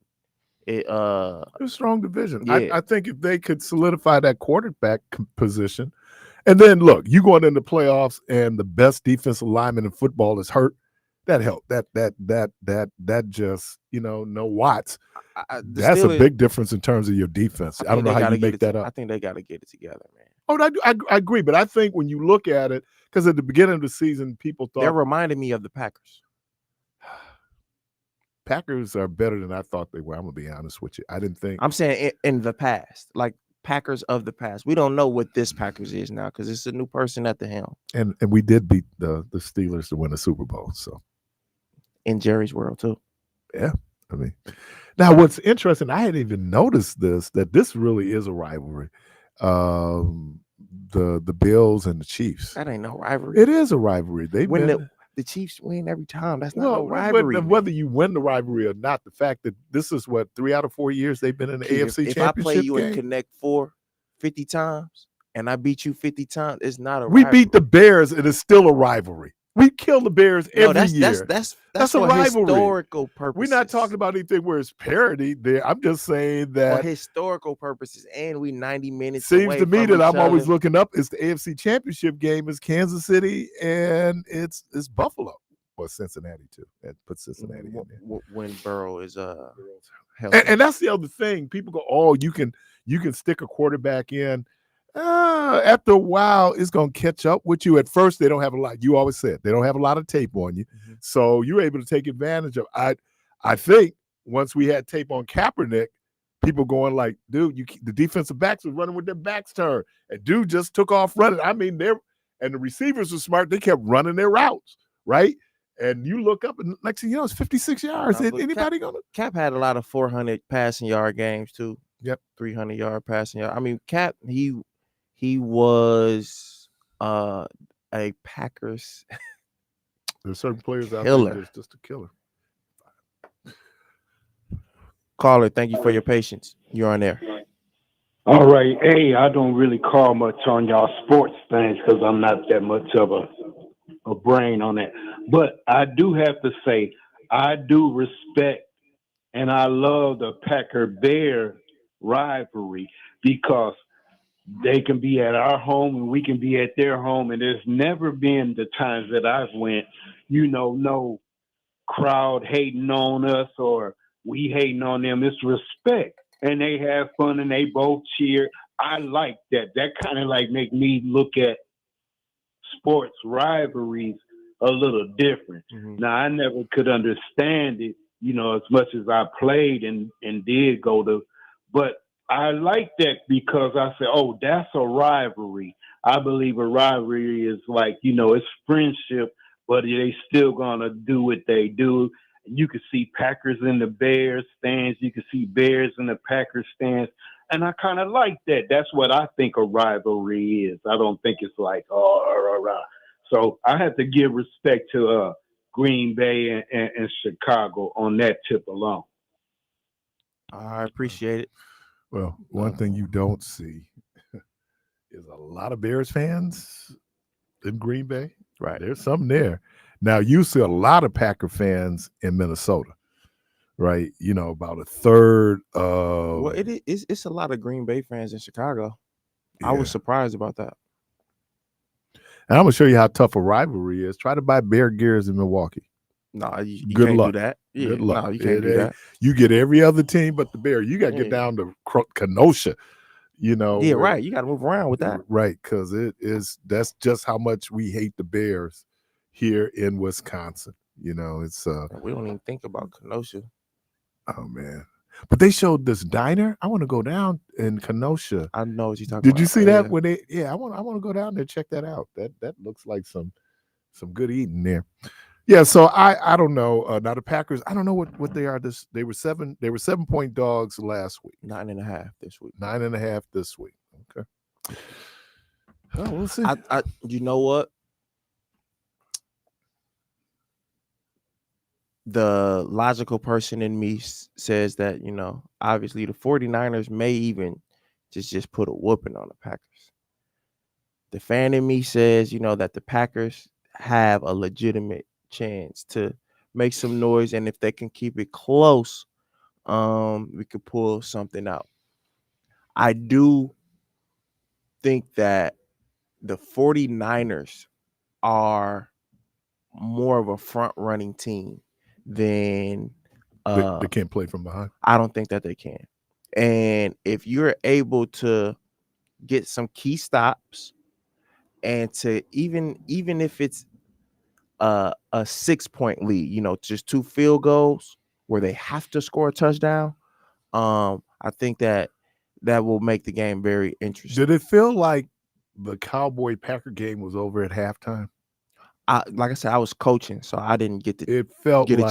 It was a strong division. Yeah. I think if they could solidify that quarterback position, and then look, you going into playoffs and the best defensive lineman in football is hurt, that helped. That just, you know, no Watts. That's a big difference in terms of your defense. I don't know how you make that up. I think they got to get it together, man. Oh, I agree, but I think when you look at it, because at the beginning of the season, people thought they're reminding me of the Packers. Packers are better than I thought they were. I'm gonna be honest with you. I didn't think. I'm saying in the past, like Packers of the past. We don't know what this Packers is now because it's a new person at the helm. And we did beat the Steelers to win the Super Bowl. So in Jerry's world too. Yeah, I mean, now what's interesting, I hadn't even noticed that this really is a rivalry. The Bills and the Chiefs. That ain't no rivalry. It is a rivalry. They win the Chiefs win every time. That's not no rivalry. Whether you win the rivalry or not, the fact that this is what 3 out of 4 years they've been in the AFC Championship If I play you game? in Connect 50 times and I beat you 50 times, it's not a we rivalry. beat the Bears and it's still a rivalry. We kill the Bears every year. That's a for rivalry. Historical purposes. We're not talking about anything where it's parody there. I'm just saying that for historical purposes, and we 90 minutes. Seems away to me from that I'm each always other. looking up. It's the AFC Championship game. It's Kansas City and it's Buffalo. Or Cincinnati too. That puts Cincinnati in there. When Burrow is and that's the other thing. People go, oh, you can stick a quarterback in. After a while, it's gonna catch up with you. At first, they don't have a lot. You always said they don't have a lot of tape on you, so you're able to take advantage of. I think once we had tape on Kaepernick, people going like, dude, the defensive backs were running with their backs turned, and dude just took off running. I mean, the receivers were smart. They kept running their routes, right? And you look up, and next thing you know, it's 56 yards. Anybody gonna? Cap had a lot of 400 passing yard games too. Yep, 300-yard passing yard. I mean, Cap he was a Packers. There's certain players out there that's just a killer. Caller, thank you for your patience. You're on there. All right. Hey, I don't really call much on y'all sports things because I'm not that much of a a brain on that. But I do have to say, I do respect and I love the Packer Bear rivalry because they can be at our home and we can be at their home. And there's never been the times that I've went, no crowd hating on us or we hating on them. It's respect. And they have fun and they both cheer. I like that. That kind of like make me look at sports rivalries a little different. Mhm. Now, I never could understand it, as much as I played and did go to, but I like that because I say, oh, that's a rivalry. I believe a rivalry is like, it's friendship, but they still gonna do what they do. You can see Packers in the Bears stands. You can see Bears in the Packers stands. And I kind of like that. That's what I think a rivalry is. I don't think it's like, So I have to give respect to Green Bay and Chicago on that tip alone. I appreciate it. Well, one thing you don't see is a lot of Bears fans in Green Bay. Right. There's some there. Now, you see a lot of Packer fans in Minnesota, right? About a third of. Well, it's a lot of Green Bay fans in Chicago. Yeah. I was surprised about that. And I'm going to show you how tough a rivalry is. Try to buy Bear gears in Milwaukee. No, you Good can't luck. do that. Yeah, Good luck. No, you can't do that. You get every other team but the Bear. You got to get down to Kenosha, Yeah, right. You got to move around with that. Right, because that's just how much we hate the Bears here in Wisconsin. It's we don't even think about Kenosha. Oh man. But they showed this diner. I want to go down in Kenosha. I know what you're talking about. Did you see that? When I want to go down there, check that out. That looks like some good eating there. Yeah, so I don't know. Now the Packers, I don't know what they are. They were 7-point dogs last week. 9.5 this week. 9.5 this week. Okay. Oh, we'll see. You know what? The logical person in me says that, obviously the 49ers may even just put a whooping on the Packers. The fan in me says, that the Packers have a legitimate chance to make some noise, and if they can keep it close, we could pull something out. I do think that the 49ers are more of a front-running team than they can't play from behind. I don't think that they can. And if you're able to get some key stops and to even if it's a 6-point lead, just 2 field goals where they have to score a touchdown, I think that will make the game very interesting. Did it feel like the Cowboy Packer game was over at halftime? Like I said, I was coaching, so I didn't get a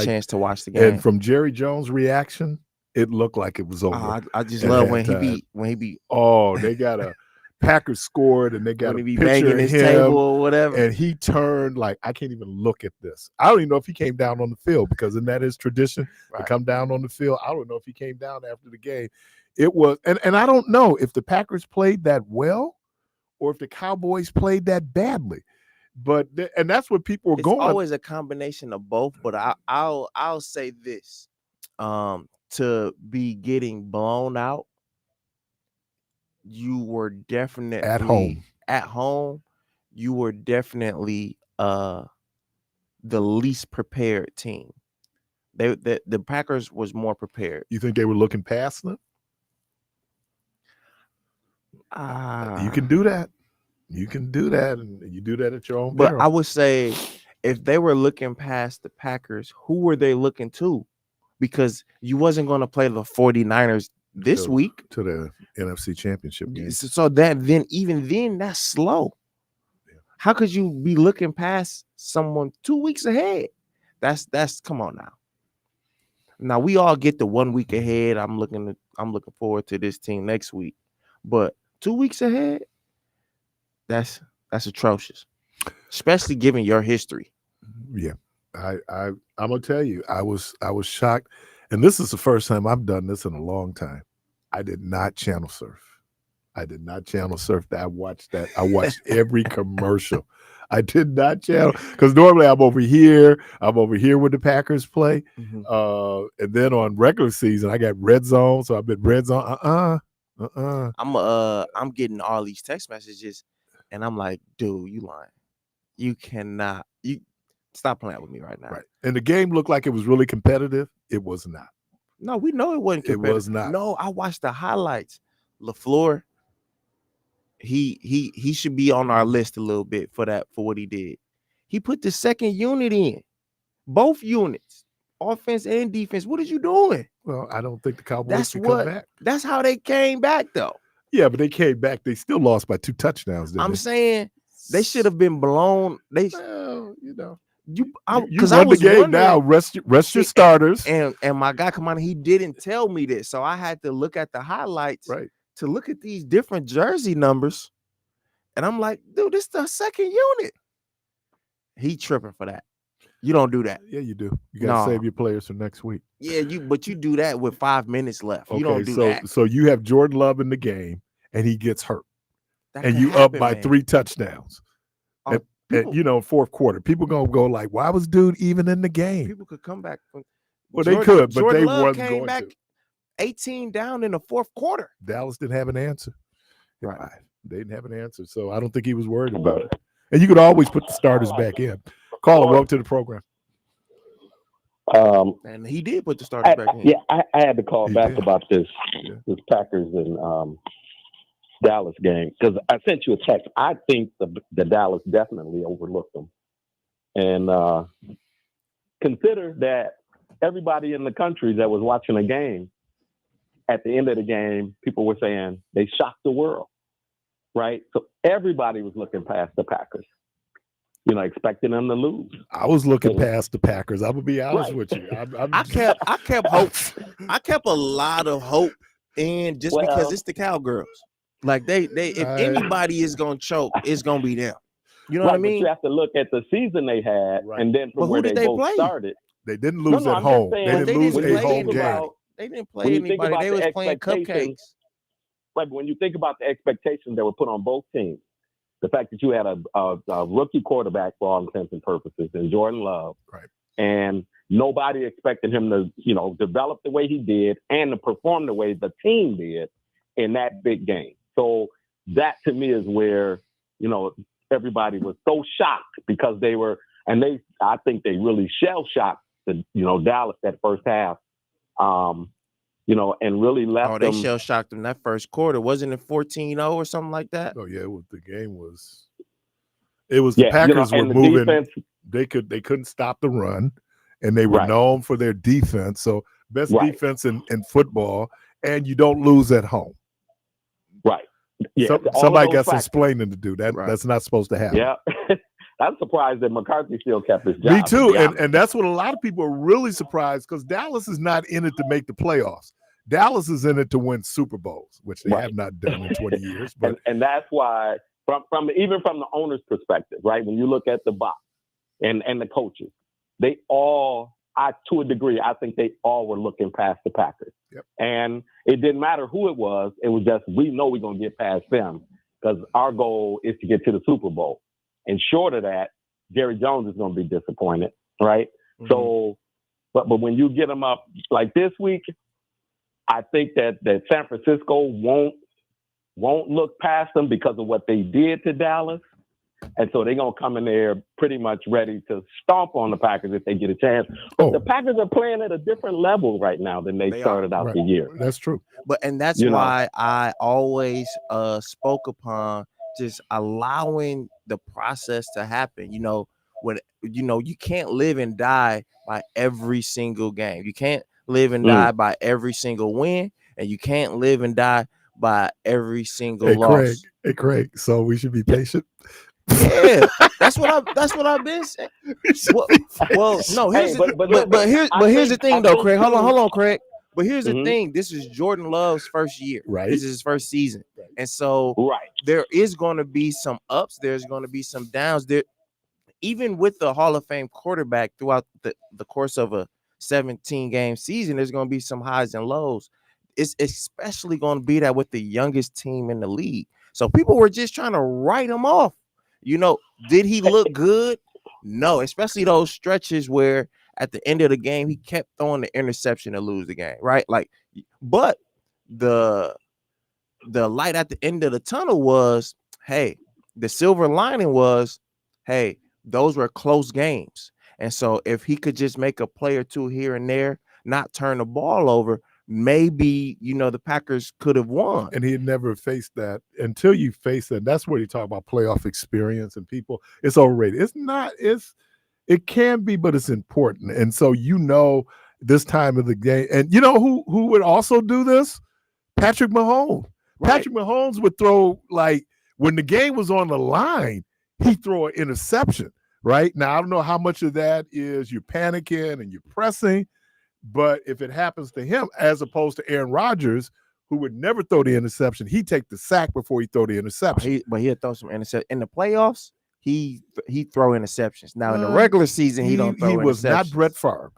chance to watch the game. And from Jerry Jones' reaction, it looked like it was over. I just love when he beat. Oh, they got a Packers scored, and they got a picture of his him, table or whatever. And he turned like, I can't even look at this. I don't even know if he came down on the field, because isn't that his tradition to come down on the field? I don't know if he came down after the game. It was, and I don't know if the Packers played that well or if the Cowboys played that badly. But and that's what people are going. It's always a combination of both. But I'll say this: to be getting blown out, you were definitely at home. At home, you were definitely the least prepared team. The Packers was more prepared. You think they were looking past them? You can do that. You can do that, and you do that at your own But peril. I would say, if they were looking past the Packers, who were they looking to? Because you wasn't going to play the 49ers this week. To the NFC Championship game. So then that's slow. Yeah. How could you be looking past someone 2 weeks ahead? That's come on now. Now we all get the 1 week ahead. I'm looking forward to this team next week. But 2 weeks ahead, that's atrocious, especially given your history. Yeah, I'm gonna tell you, I was shocked, and this is the first time I've done this in a long time. I did not channel surf. I did not channel surf that. I watched that. I watched every commercial. I did not channel because normally I'm over here. I'm over here when the Packers play. And then on regular season, I got Red Zone. So I've been Red Zone. I'm getting all these text messages, and I'm like, dude, you lying. You cannot. You stop playing with me right now. Right. And the game looked like it was really competitive. It was not. No, we know it wasn't competitive. It was not. No, I watched the highlights. LaFleur, he should be on our list a little bit for what he did. He put the second unit in, both units, offense and defense. What are you doing? Well, I don't think the Cowboys can come back. That's how they came back, though. Yeah, but they came back. They still lost by 2 touchdowns. I'm saying they should have been blown. Well, you run the game now. Rest your starters. And my guy, come on, he didn't tell me this, so I had to look at the highlights to look at these different jersey numbers, and I'm like, dude, this is the second unit. He tripping for that. You don't do that. Yeah, you do. You got to save your players for next week. Yeah, but you do that with 5 minutes left. You don't do that. So you have Jordan Love in the game, and he gets hurt, and you up by 3 touchdowns. And fourth quarter, people gonna go like, "Why was dude even in the game?" People could come back. Well, they could, but Jordan they Love wasn't came going back to. 18 down in the fourth quarter. Dallas didn't have an answer. Right. They didn't have an answer, so I don't think he was worried about it. And you could always put the starters back in. Caller, welcome to the program. And he did put the starters back in. Yeah, I had to call back about this Packers and Dallas game because I sent you a text. I think the Dallas definitely overlooked them, and consider that everybody in the country that was watching the game, at the end of the game, people were saying they shocked the world, right? So everybody was looking past the Packers, expecting them to lose. I was looking past the Packers. I'm gonna be honest with you. I kept hope. I kept a lot of hope in because it's the Cowgirls. Like if anybody is gonna choke, it's gonna be them. You know what I mean? But you have to look at the season they had, and then from where they both started. They didn't lose at home. They didn't lose a home game. They didn't play anybody. They was playing cupcakes. Right, but when you think about the expectations that were put on both teams, the fact that you had a rookie quarterback for all intents and purposes, and Jordan Love, right, and nobody expected him to, develop the way he did and to perform the way the team did in that big game. So that to me is where, everybody was so shocked because I think they really shell shocked Dallas that first half, and really left them. Oh, they shell shocked them that first quarter. Wasn't it 14-0 or something like that? Oh yeah, the game was. It was the Packers were moving. Defense, they couldn't stop the run, and they were known for their defense. So best defense in football, and you don't lose at home. Right. Yeah. Somebody got some explaining to do. That's not supposed to happen. Yeah. I'm surprised that McCarthy still kept his job. Me too. And that's what a lot of people are really surprised because Dallas is not in it to make the playoffs. Dallas is in it to win Super Bowls, which they have not done in 20 years. But and that's why, even from the owner's perspective, right? When you look at the box and the coaches, they all, to a degree, I think they all were looking past the Packers. Yep. And it didn't matter who it was. It was just, we know we're going to get past them because our goal is to get to the Super Bowl. And short of that, Jerry Jones is going to be disappointed, right? Mm-hmm. So, but when you get them up like this week, I think that San Francisco won't look past them because of what they did to Dallas. And so they're going to come in there pretty much ready to stomp on the Packers if they get a chance. But the Packers are playing at a different level right now than they started out the year. That's true. And that's why I always spoke upon just allowing the process to happen. When you can't live and die by every single game. You can't live and die by every single win, and you can't live and die by every single loss. Hey Craig, so we should be patient. Yeah, that's what I've been saying. Well, no, here's the thing though, Craig. Hold on, Craig. But here's the thing. This is Jordan Love's first year. Right. This is his first season. Right. And so there is going to be some ups. There's going to be some downs. There, even with the Hall of Fame quarterback throughout the course of a 17-game season, there's going to be some highs and lows. it's especially going to be that with the youngest team in the league. So people were just trying to write him off. Did he look good? No, especially those stretches where at the end of the game he kept throwing the interception to lose the game, right? But the light at the end of the tunnel was, hey, the silver lining was, hey, those were close games. And so if he could just make a play or two here and there, not turn the ball over, maybe, the Packers could have won. And he had never faced that until you face that. That's where you talk about playoff experience and people. It's overrated. It's not. It can be, but it's important. And so this time of the game. And who would also do this? Patrick Mahomes. Right. Patrick Mahomes would throw, when the game was on the line, he'd throw an interception. Right now, I don't know how much of that is you're panicking and you're pressing. But if it happens to him, as opposed to Aaron Rodgers, who would never throw the interception, he'd take the sack before he throw the interception. But he'd throw some interceptions. In the playoffs, he throw interceptions. Now, in the regular season, he don't throw interceptions. He was not Brett Favre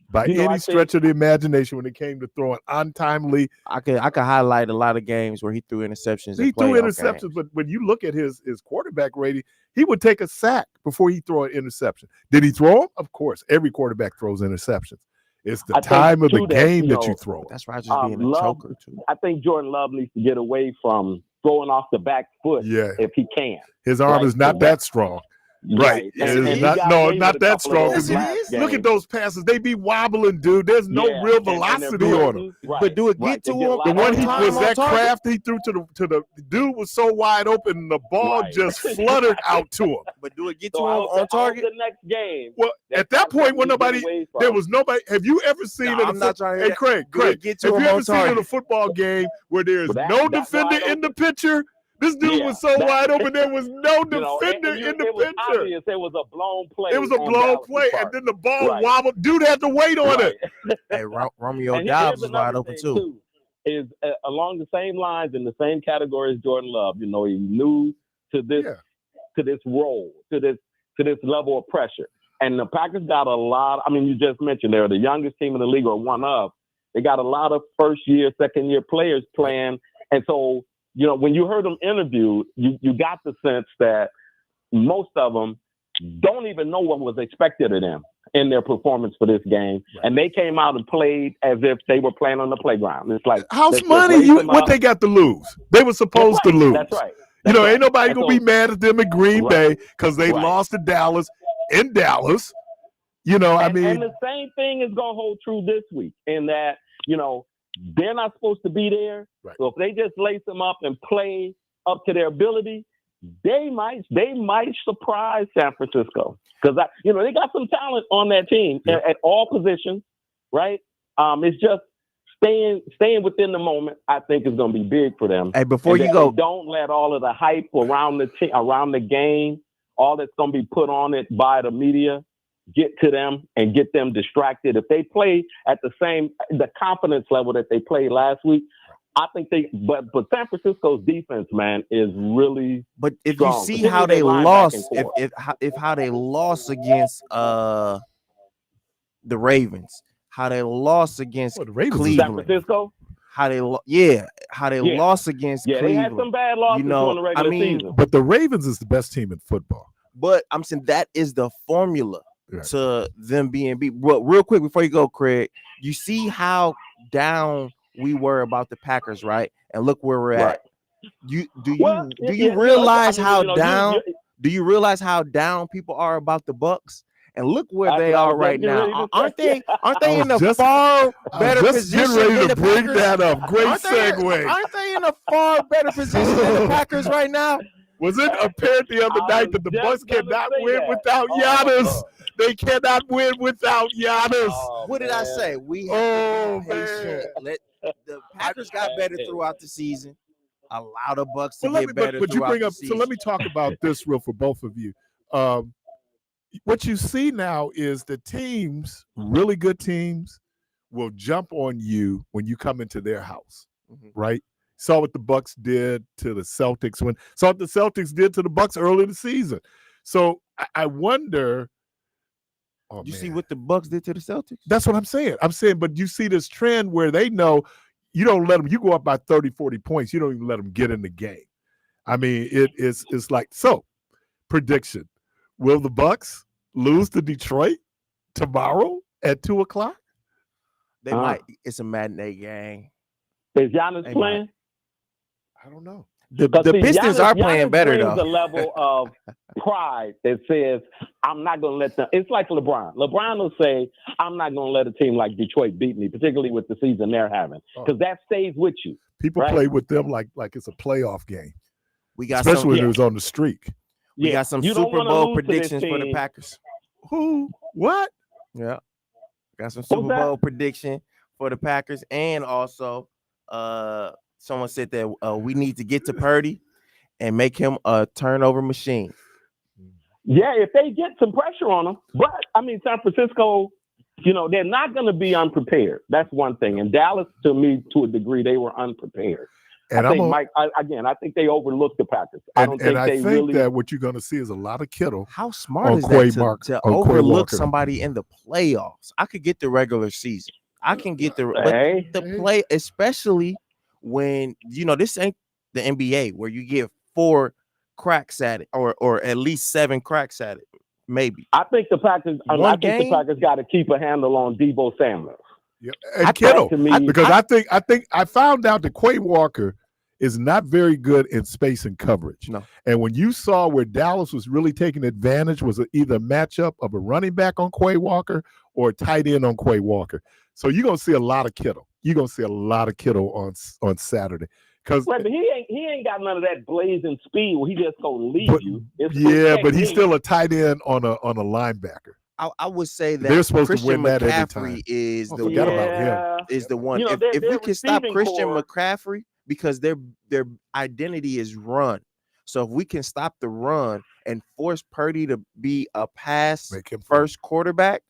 by any stretch of the imagination when it came to throwing untimely. I could highlight a lot of games where he threw interceptions. He threw interceptions, games. But when you look at his quarterback rating, he would take a sack before he throw an interception. Did he throw them? Of course. Every quarterback throws interceptions. It's the time of the game that you throw. That's right. Just being a choker too. I think Jordan Love needs to get away from throwing off the back foot if he can. His arm is not that strong. Right. It's not that strong. Look at those passes. They be wobbling, dude. There's no real velocity on them. Right. But do it get to him? The one he was that craft he threw to the dude was so wide open, the ball just fluttered out to him. But do it get to him on target? The next game. Well, at that point, there was nobody. Have you ever seen Hey, Craig, have you ever seen in a football game where there's no defender in the picture? This dude was so wide open, there was no defender in the picture. Obvious. It was a blown play. It was a blown play, and then the ball wobbled. Dude had to wait on it. Hey, Romeo Dobbs was wide open too. Is along the same lines in the same category as Jordan Love. He's new to this role, to this level of pressure. And the Packers got a lot. I mean, you just mentioned they're the youngest team in the league, or one of. They got a lot of first-year, second-year players playing, and so. When you heard them interviewed, you got the sense that most of them don't even know what was expected of them in their performance for this game. Right. And they came out and played as if they were playing on the playground. It's like house money, what they got to lose. They were supposed to lose. That's right. Ain't nobody going to be mad at them in Green Bay because they lost to Dallas in Dallas. And the same thing is going to hold true this week in that, they're not supposed to be there. Right. So if they just lace them up and play up to their ability, they might surprise San Francisco because they got some talent on that team at all positions, right? It's just staying within the moment. I think is going to be big for them. Hey, before you go, don't let all of the hype around the game, all that's going to be put on it by the media, get to them and get them distracted. If they play at the confidence level that they played last week, I think but San Francisco's defense, man, is really But if strong. You see how they lost, if how they lost against the Ravens, how they lost against Cleveland. San Francisco? How they lost against Cleveland. They had some bad losses during the regular season. But the Ravens is the best team in football. But I'm saying that is the formula. Right. To them being beat. Real quick before you go, Craig, you see how down we were about the Packers, right? And look where we're at. Do you realize how down? Do you realize how down people are about the Bucks? And look where they are right now. Aren't they in a far better position? Getting ready to bring that up. Great segue. Aren't they in a far better position than the Packers right now? Was it apparent the other night that the Bucks cannot win without Giannis? They cannot win without Giannis. What did I say? We have to be patient. The Packers got better throughout the season. Allow the Bucks to get better throughout the season. So let me talk about this real for both of you. What you see now is the teams, really good teams, will jump on you when you come into their house, right? Saw what the Bucks did to the Celtics saw what the Celtics did to the Bucks early in the season. So I wonder. You see what the Bucks did to the Celtics? That's what I'm saying. But you see this trend where they know you don't let them. You go up by 30, 40 points. You don't even let them get in the game. I mean, it's like so. Prediction: will the Bucks lose to Detroit tomorrow at 2:00? They might. It's a matinee game. Is Giannis They playing? might. I don't know. The See, Pistons are playing Giannis better brings though. a level of pride that says, "I'm not going to let them." It's like LeBron. LeBron will say, "I'm not going to let a team like Detroit beat me," particularly with the season they're having, because that stays with you. People right? play with them like it's a playoff game, We got especially some. when it was on the streak. We got some You don't Super wanna Bowl lose to this predictions for the team. Packers. Who? What? Yeah, got some Super that? Bowl prediction for the Packers, and also, someone said that we need to get to Purdy and make him a turnover machine. Yeah, if they get some pressure on them. But, I mean, San Francisco, they're not going to be unprepared. That's one thing. And Dallas, to me, to a degree, they were unprepared. And I think they overlooked the Packers. I don't think I they think really. that what you're going to see is a lot of Kittle. How smart on is Quay that Mark- to on Quay overlook Walker. somebody in the playoffs? I could get the regular season. I can get the Hey. but the play, especially when this ain't the NBA where you get 4 cracks at it or at least 7 cracks at it, maybe. I think the Packers. One I think game? the Packers got to keep a handle on Debo Samuel. Yeah. And Kittle, to me- because I think I found out that Quay Walker is not very good in space and coverage. No. And when you saw where Dallas was really taking advantage was either a matchup of a running back on Quay Walker or a tight end on Quay Walker. So you're gonna see a lot of Kittle. You're gonna see a lot of Kittle on Saturday. Because Right, but he ain't got none of that blazing speed where he just gonna leave you. It's but he's technique. still a tight end on a linebacker. I would say that They're supposed to Christian win that every McCaffrey time. is the Forget one. about him. Is the one. their If we can stop receiving Christian core- McCaffrey, because their identity is run. So if we can stop the run and force Purdy to be a pass Make him first quarterback,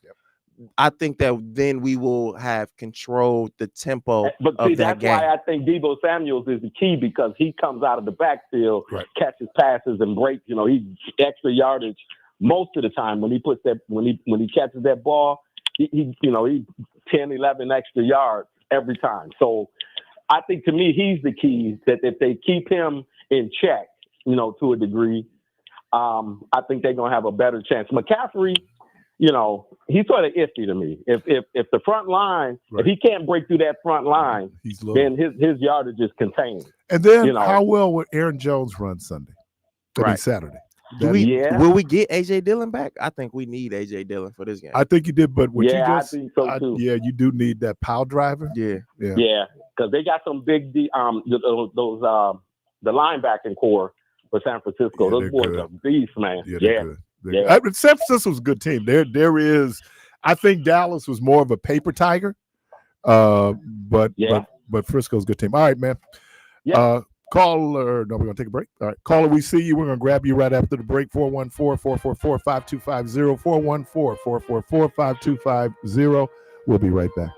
I think that then we will have controlled the tempo But of see, that that's game. why I think Debo Samuels is the key, because he comes out of the backfield, catches passes and breaks. He's extra yardage most of the time when he puts that when he catches that ball. He 10, 11 extra yards every time. So I think to me he's the key, that if they keep him in check, to a degree, I think they're gonna have a better chance. McCaffrey, he's sort of iffy to me. If the front line, if he can't break through that front line, then his yardage is contained. And then how well would Aaron Jones run Sunday? Saturday. Will we get AJ Dillon back? I think we need AJ Dillon for this game. I think you did, but what you I just think so too. you do need that power driver. Yeah, because they got some big the linebacking core for San Francisco. Those boys are beasts, man. They're good. San Francisco's a good team. There is. I think Dallas was more of a paper tiger, but Frisco's a good team. All right, man. Yeah. Caller, no, we're going to take a break. All right. Caller, we see you. We're going to grab you right after the break. 414-444-5250. 414-444-5250. We'll be right back.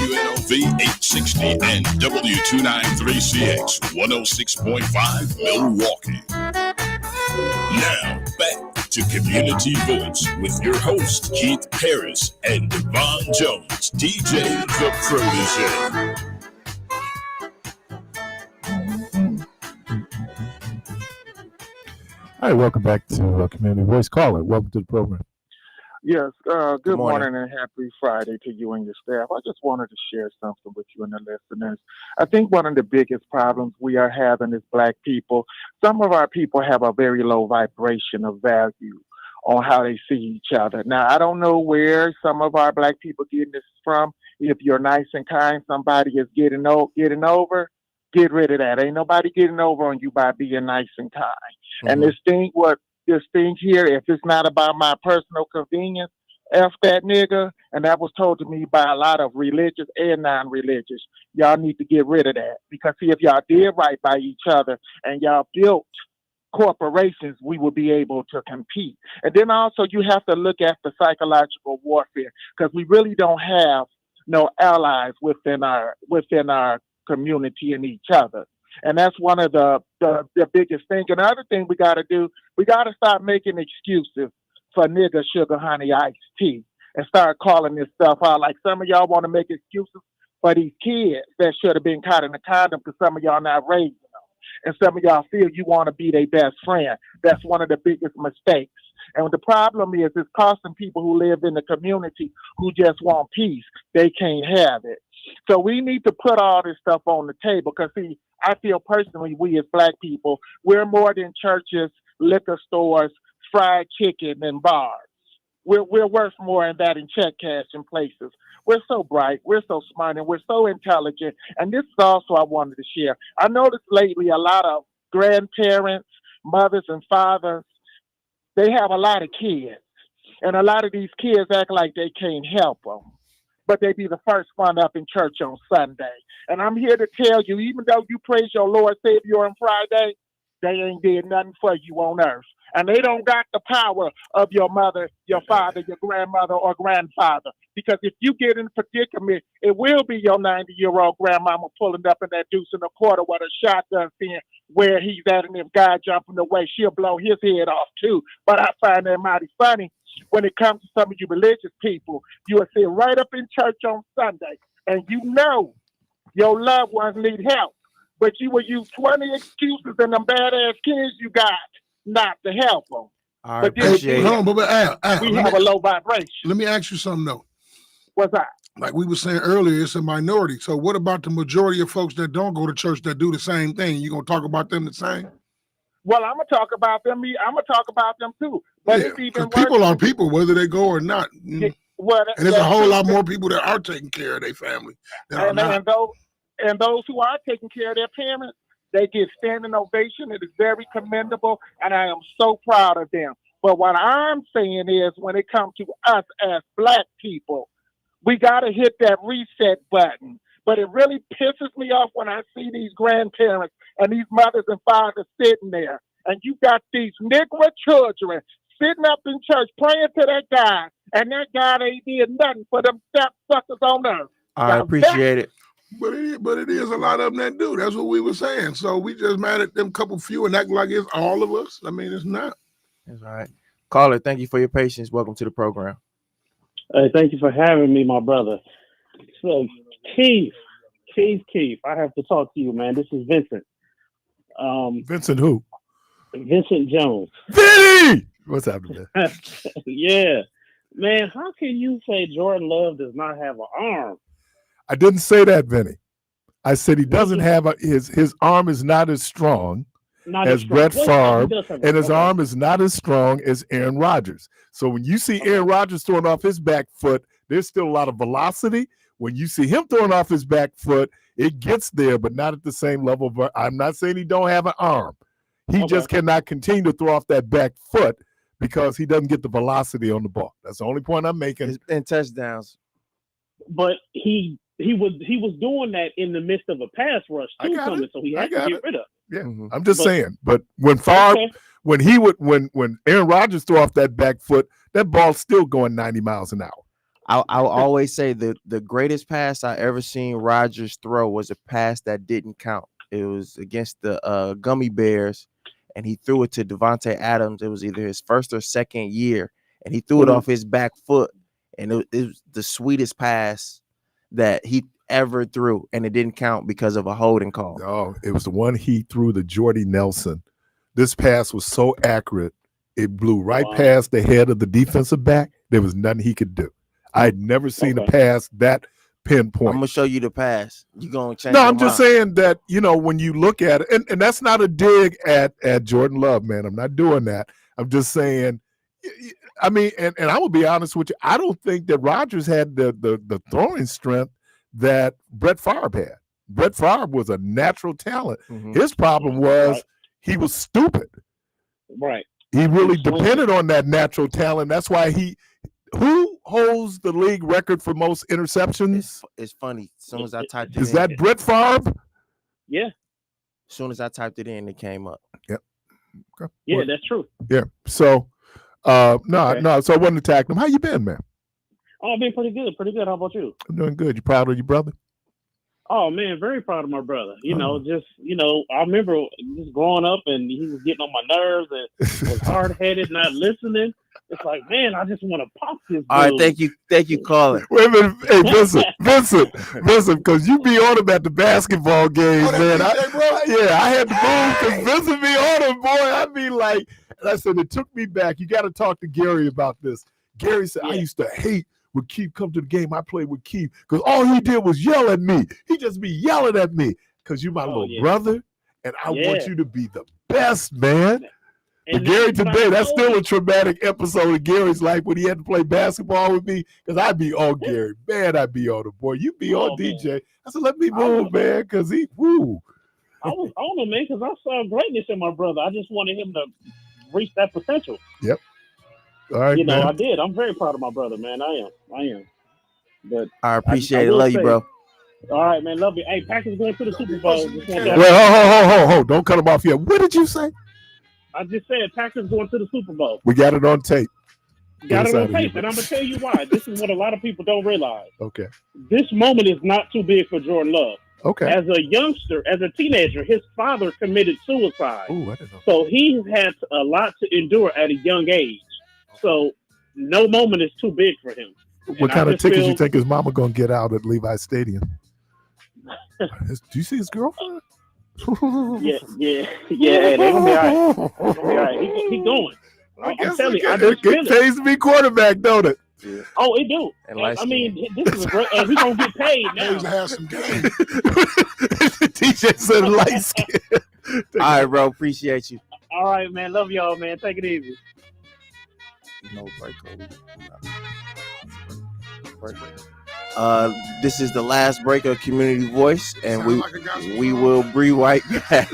WNOV 860 and W293CX 106.5 Milwaukee. Now, back to Community Voice with your host, Keith Parris and Devon Jones, DJ The Protege. All right, welcome back to Community Voice. Caller, welcome to the program. Yes, good morning. morning and happy Friday to you and your staff. I just wanted to share something with you and the listeners. I think one of the biggest problems we are having as Black people, some of our people have a very low vibration of value on how they see each other. Now, I don't know where some of our Black people getting this from. If you're nice and kind, somebody is getting over, get rid of that. Ain't nobody getting over on you by being nice and kind. Mm-hmm. And this thing here, if it's not about my personal convenience, F that nigga. And that was told to me by a lot of religious and non-religious. Y'all need to get rid of that. Because see, if y'all did right by each other and y'all built corporations, we will be able to compete. And then also you have to look at the psychological warfare, because we really don't have no allies within our community and each other. And that's one of the biggest things. And the other thing we got to do, we got to stop making excuses for nigga, sugar, honey, iced tea, and start calling this stuff out. Like some of y'all want to make excuses for these kids that should have been caught in the condom because some of y'all not raising them. And some of y'all feel you want to be their best friend. That's one of the biggest mistakes. And the problem is it's costing people who live in the community who just want peace. They can't have it. So we need to put all this stuff on the table because, see, I feel personally we as Black people, we're more than churches, liquor stores, fried chicken, and bars. We're worth more than that in check cashing places. We're so bright, we're so smart, and we're so intelligent. And this is also I wanted to share. I noticed lately a lot of grandparents, mothers, and fathers, they have a lot of kids. And a lot of these kids act like they can't help them. But they be the first one up in church on Sunday. And I'm here to tell you, even though you praise your Lord Savior on Friday, they ain't did nothing for you on earth. And they don't got the power of your mother, your father, your grandmother, or grandfather. Because if you get in a predicament, it will be your 90-year-old grandmama pulling up in that deuce and a quarter with a shotgun saying where he's at, and if God jumping away, she'll blow his head off too. But I find that mighty funny. When it comes to some of you religious people, you will sit right up in church on Sunday, and you know your loved ones need help, but you will use 20 excuses and them badass kids you got not to help them. I appreciate it. Hold on, but Al, we have a low vibration. Let me ask you something, though. What's that? Like we were saying earlier, it's a minority. So what about the majority of folks that don't go to church that do the same thing? You going to talk about them the same? Well, I'm going to talk about them. I'm going to talk about them, too. But yeah, it's even worse. People are people, whether they go or not. Yeah, well, and there's a whole lot more people that are taking care of their family than are not. And those who are taking care of their parents, they get standing ovation. It is very commendable, and I am so proud of them. But what I'm saying is when it comes to us as Black people, we got to hit that reset button. But it really pisses me off when I see these grandparents and these mothers and fathers sitting there. And you got these Negro children sitting up in church praying to that guy. And that guy ain't did nothing for them step suckers on earth. I appreciate it. But it is a lot of them that do. That's what we were saying. So we just mad at them couple few and act like it's all of us. I mean, it's not. That's all right. Caller, thank you for your patience. Welcome to the program. Hey, thank you for having me, my brother. So, Keith, I have to talk to you, man. This is Vincent. Vincent who? Vincent Jones. Vinny! What's happening there? Yeah. Man, how can you say Jordan Love does not have an arm? I didn't say that, Vinny. I said he doesn't have his arm is not as strong as Brett Favre, and his arm is not as strong as Aaron Rodgers. So when you see Aaron Rodgers throwing off his back foot, there's still a lot of velocity. When you see him throwing off his back foot, it gets there, but not at the same level. But I'm not saying he don't have an arm. He just cannot continue to throw off that back foot because he doesn't get the velocity on the ball. That's the only point I'm making. And touchdowns. But he was doing that in the midst of a pass rush too, coming, so he had to get rid of. Yeah, I'm just saying. But when Favre, when Aaron Rodgers threw off that back foot, that ball's still going 90 miles an hour. I'll always say the greatest pass I ever seen Rodgers throw was a pass that didn't count. It was against the Gummy Bears, and he threw it to Devontae Adams. It was either his first or second year, and he threw it off his back foot, and it was the sweetest pass that he ever threw, and it didn't count because of a holding call. Oh, it was the one he threw to Jordy Nelson. This pass was so accurate, it blew right past the head of the defensive back. There was nothing he could do. I had never seen a pass that pinpoint. I'm gonna show you the pass. You gonna change? No, I'm just saying that, when you look at it, and that's not a dig at Jordan Love, man. I'm not doing that. I'm just saying, I mean, and I will be honest with you, I don't think that Rodgers had the throwing strength that Brett Favre had. Brett Favre was a natural talent. His problem was he was stupid. Right. He really depended on that natural talent. That's why who holds the league record for most interceptions? It's funny. As soon as I typed it in. Is that Brett Favre? Yeah. As soon as I typed it in, it came up. Yep. Okay. Yeah, that's true. Yeah. So no, so I wasn't attacking him. How you been, man? Oh, I've been pretty good. Pretty good. How about you? I'm doing good. You proud of your brother? Oh man, very proud of my brother. I remember just growing up and he was getting on my nerves and was hard headed, not listening. It's like, man, I just want to pop this dude. All right, thank you, caller. Wait a minute, hey, Vincent, because you be on him at the basketball games, man. I had to move because Vincent be on him, boy. I be like, and I said, it took me back. You got to talk to Gary about this. Gary said, I used to hate when Keith come to the game. I played with Keith because all he did was yell at me. He just be yelling at me because you my little brother, and I want you to be the best, man. But Gary today, that's still a traumatic episode of Gary's life when he had to play basketball with me because I'd be on Gary. Man, I'd be on the boy. You be on DJ. Man. I said, let me move, man, because I was on him, man, because I saw greatness in my brother. I just wanted him to reach that potential. Yep. All right, man. I did. I'm very proud of my brother, man. I am. But I appreciate it. Love you, bro. All right, man. Love you. Hey, Packers going to the Super Bowl. Well, hold. Don't cut him off yet. What did you say? I just said Packers going to the Super Bowl. We got it on tape. Got it on tape, and I'm going to tell you why. This is what a lot of people don't realize. Okay. This moment is not too big for Jordan Love. Okay. As a youngster, as a teenager, his father committed suicide. Ooh, I didn't know. So he's had a lot to endure at a young age. So no moment is too big for him. What kind of tickets you think his mama going to get out at Levi Stadium? Do you see his girlfriend? Yeah. They're gonna be all right. He going. I'm telling you, it pays to be quarterback, don't it? Yeah. Oh, it do. I mean, this is great, and he's gonna get paid now. He's have some game. DJ said light skin. All right, bro. Appreciate you. All right, man. Love y'all, man. Take it easy. No break. This is the last break of Community Voice, and we will be right back.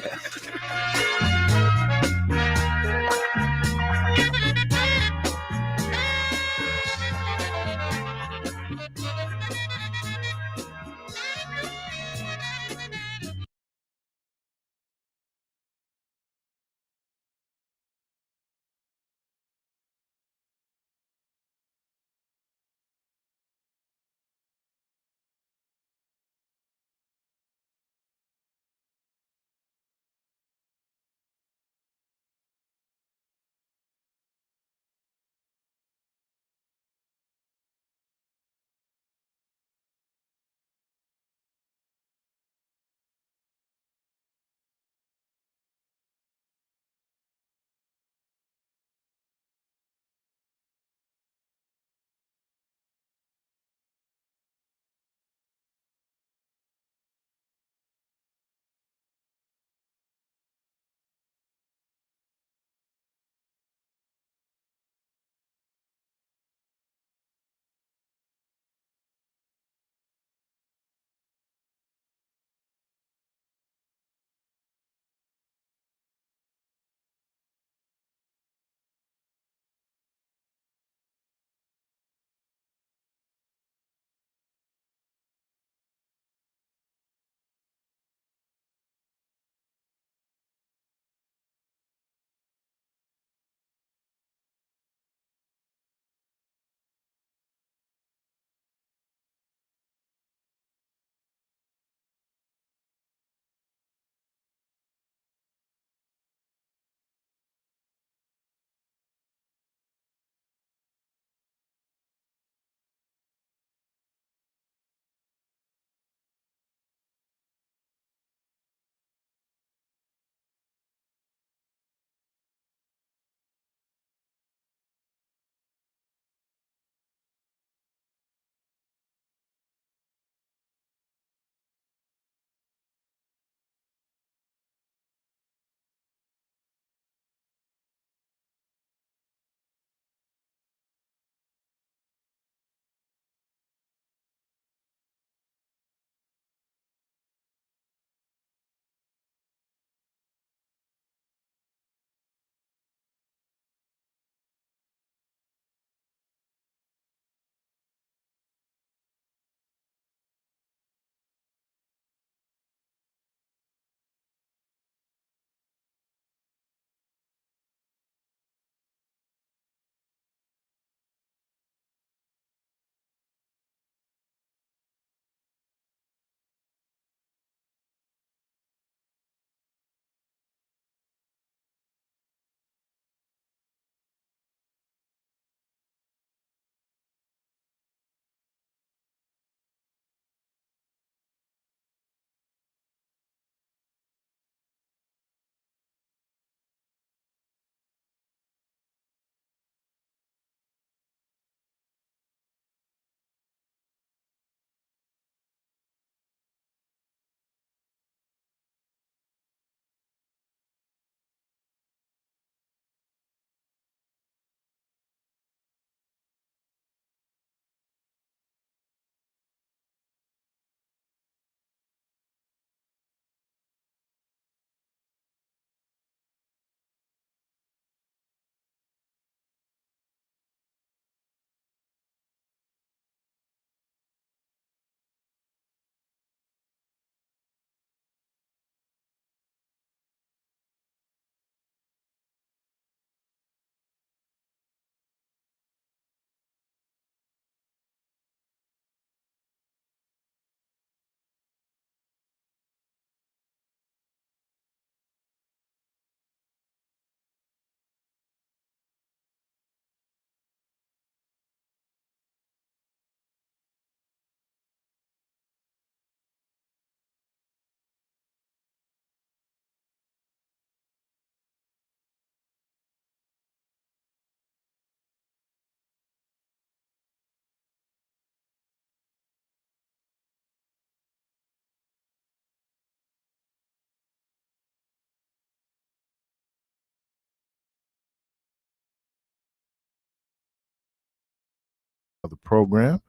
the program.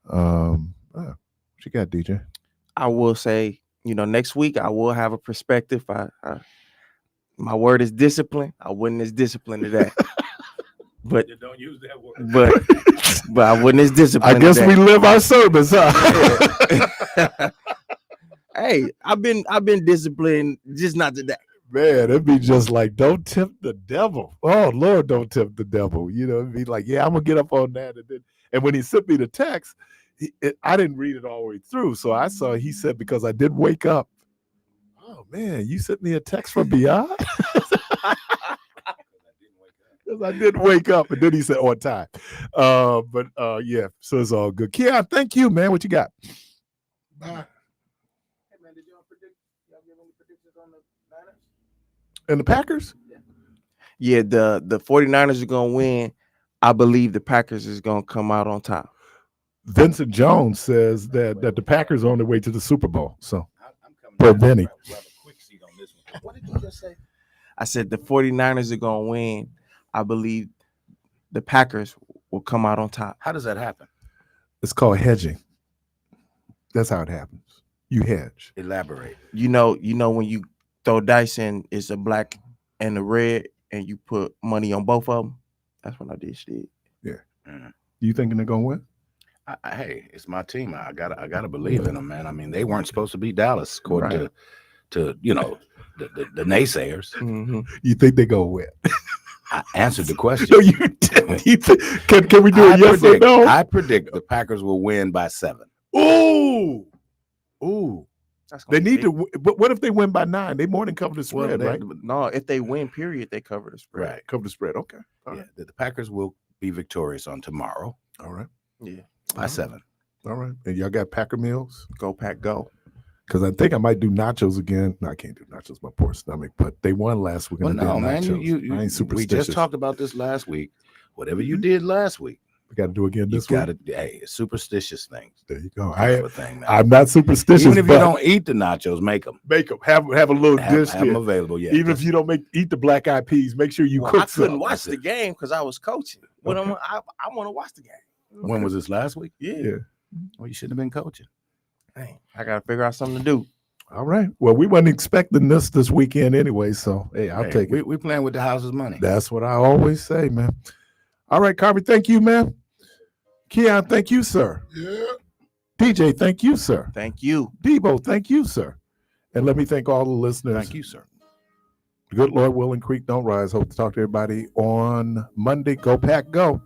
What you got, DJ? I will say, next week I will have a perspective. My word is discipline. I wasn't as disciplined today. But You don't use that word. But I wasn't as disciplined. I guess today. we live our service, huh? Hey, I've been disciplined, just not today. Man, it'd be just like, don't tempt the devil. Oh, Lord, don't tempt the devil. It'd be like, yeah, I'm going to get up on that. And when he sent me the text, I didn't read it all the way through. So I saw he said, because I did wake up. Oh, man, you sent me a text from beyond? Because I didn't wake up. And then he said, on time. Yeah, so it's all good. Keon, thank you, man. What you got? Bye. Hey, man, did y'all give any predictions on the Niners? And the Packers? Yeah, the 49ers are going to win. I believe the Packers is going to come out on top. Vincent Jones says that the Packers are on their way to the Super Bowl. So, I'm coming per down. Benny. We'll have a quick seat on this one. What did you just say? I said the 49ers are going to win. I believe the Packers will come out on top. How does that happen? It's called hedging. That's how it happens. You hedge. Elaborate. You know when you throw dice and it's a black and a red, and you put money on both of them. That's what I did. Yeah. You thinking they're gonna win? Hey, it's my team. I gotta believe in them, man. I mean, they weren't supposed to beat Dallas, according to the naysayers. Mm-hmm. You think they gonna win? I answered the question. No, you did. Can we do a yes or no? I predict the Packers will win by 7. Ooh. They need to. to. But what if they win by 9? They more than cover the spread, right? No, if they win, period, they cover the spread. Right. Cover the spread. Okay. All Yeah, right. the Packers will be victorious on tomorrow. All right. Yeah. By 7. All right. And y'all got Packer meals? Go Pack, go. Because I think I might do nachos again. No, I can't do nachos, my poor stomach. But they won last week. Well, no, man. You I ain't superstitious. We just talked about this last week. Whatever you did last week, we got to do again this week. week. Hey, superstitious things. There you go. I'm not superstitious. Even if you don't eat the nachos, make them. Make them. Have a little dish. Have them available. Yeah. Even if you don't eat the black eyed peas, make sure you cook. I couldn't watch the game because I was coaching. But I want to watch the game. When was this last week? Yeah. Well, you shouldn't have been coaching. Hey, I got to figure out something to do. All right. Well, we wasn't expecting this weekend anyway, so hey, I'll take it. We playing with the house's money. That's what I always say, man. All right, Carby, thank you, man. Keon, thank you, sir. Yeah. DJ, thank you, sir. Thank you. Debo, thank you, sir. And let me thank all the listeners. Thank you, sir. Good Lord willing, Creek don't rise. Hope to talk to everybody on Monday. Go Pack, go.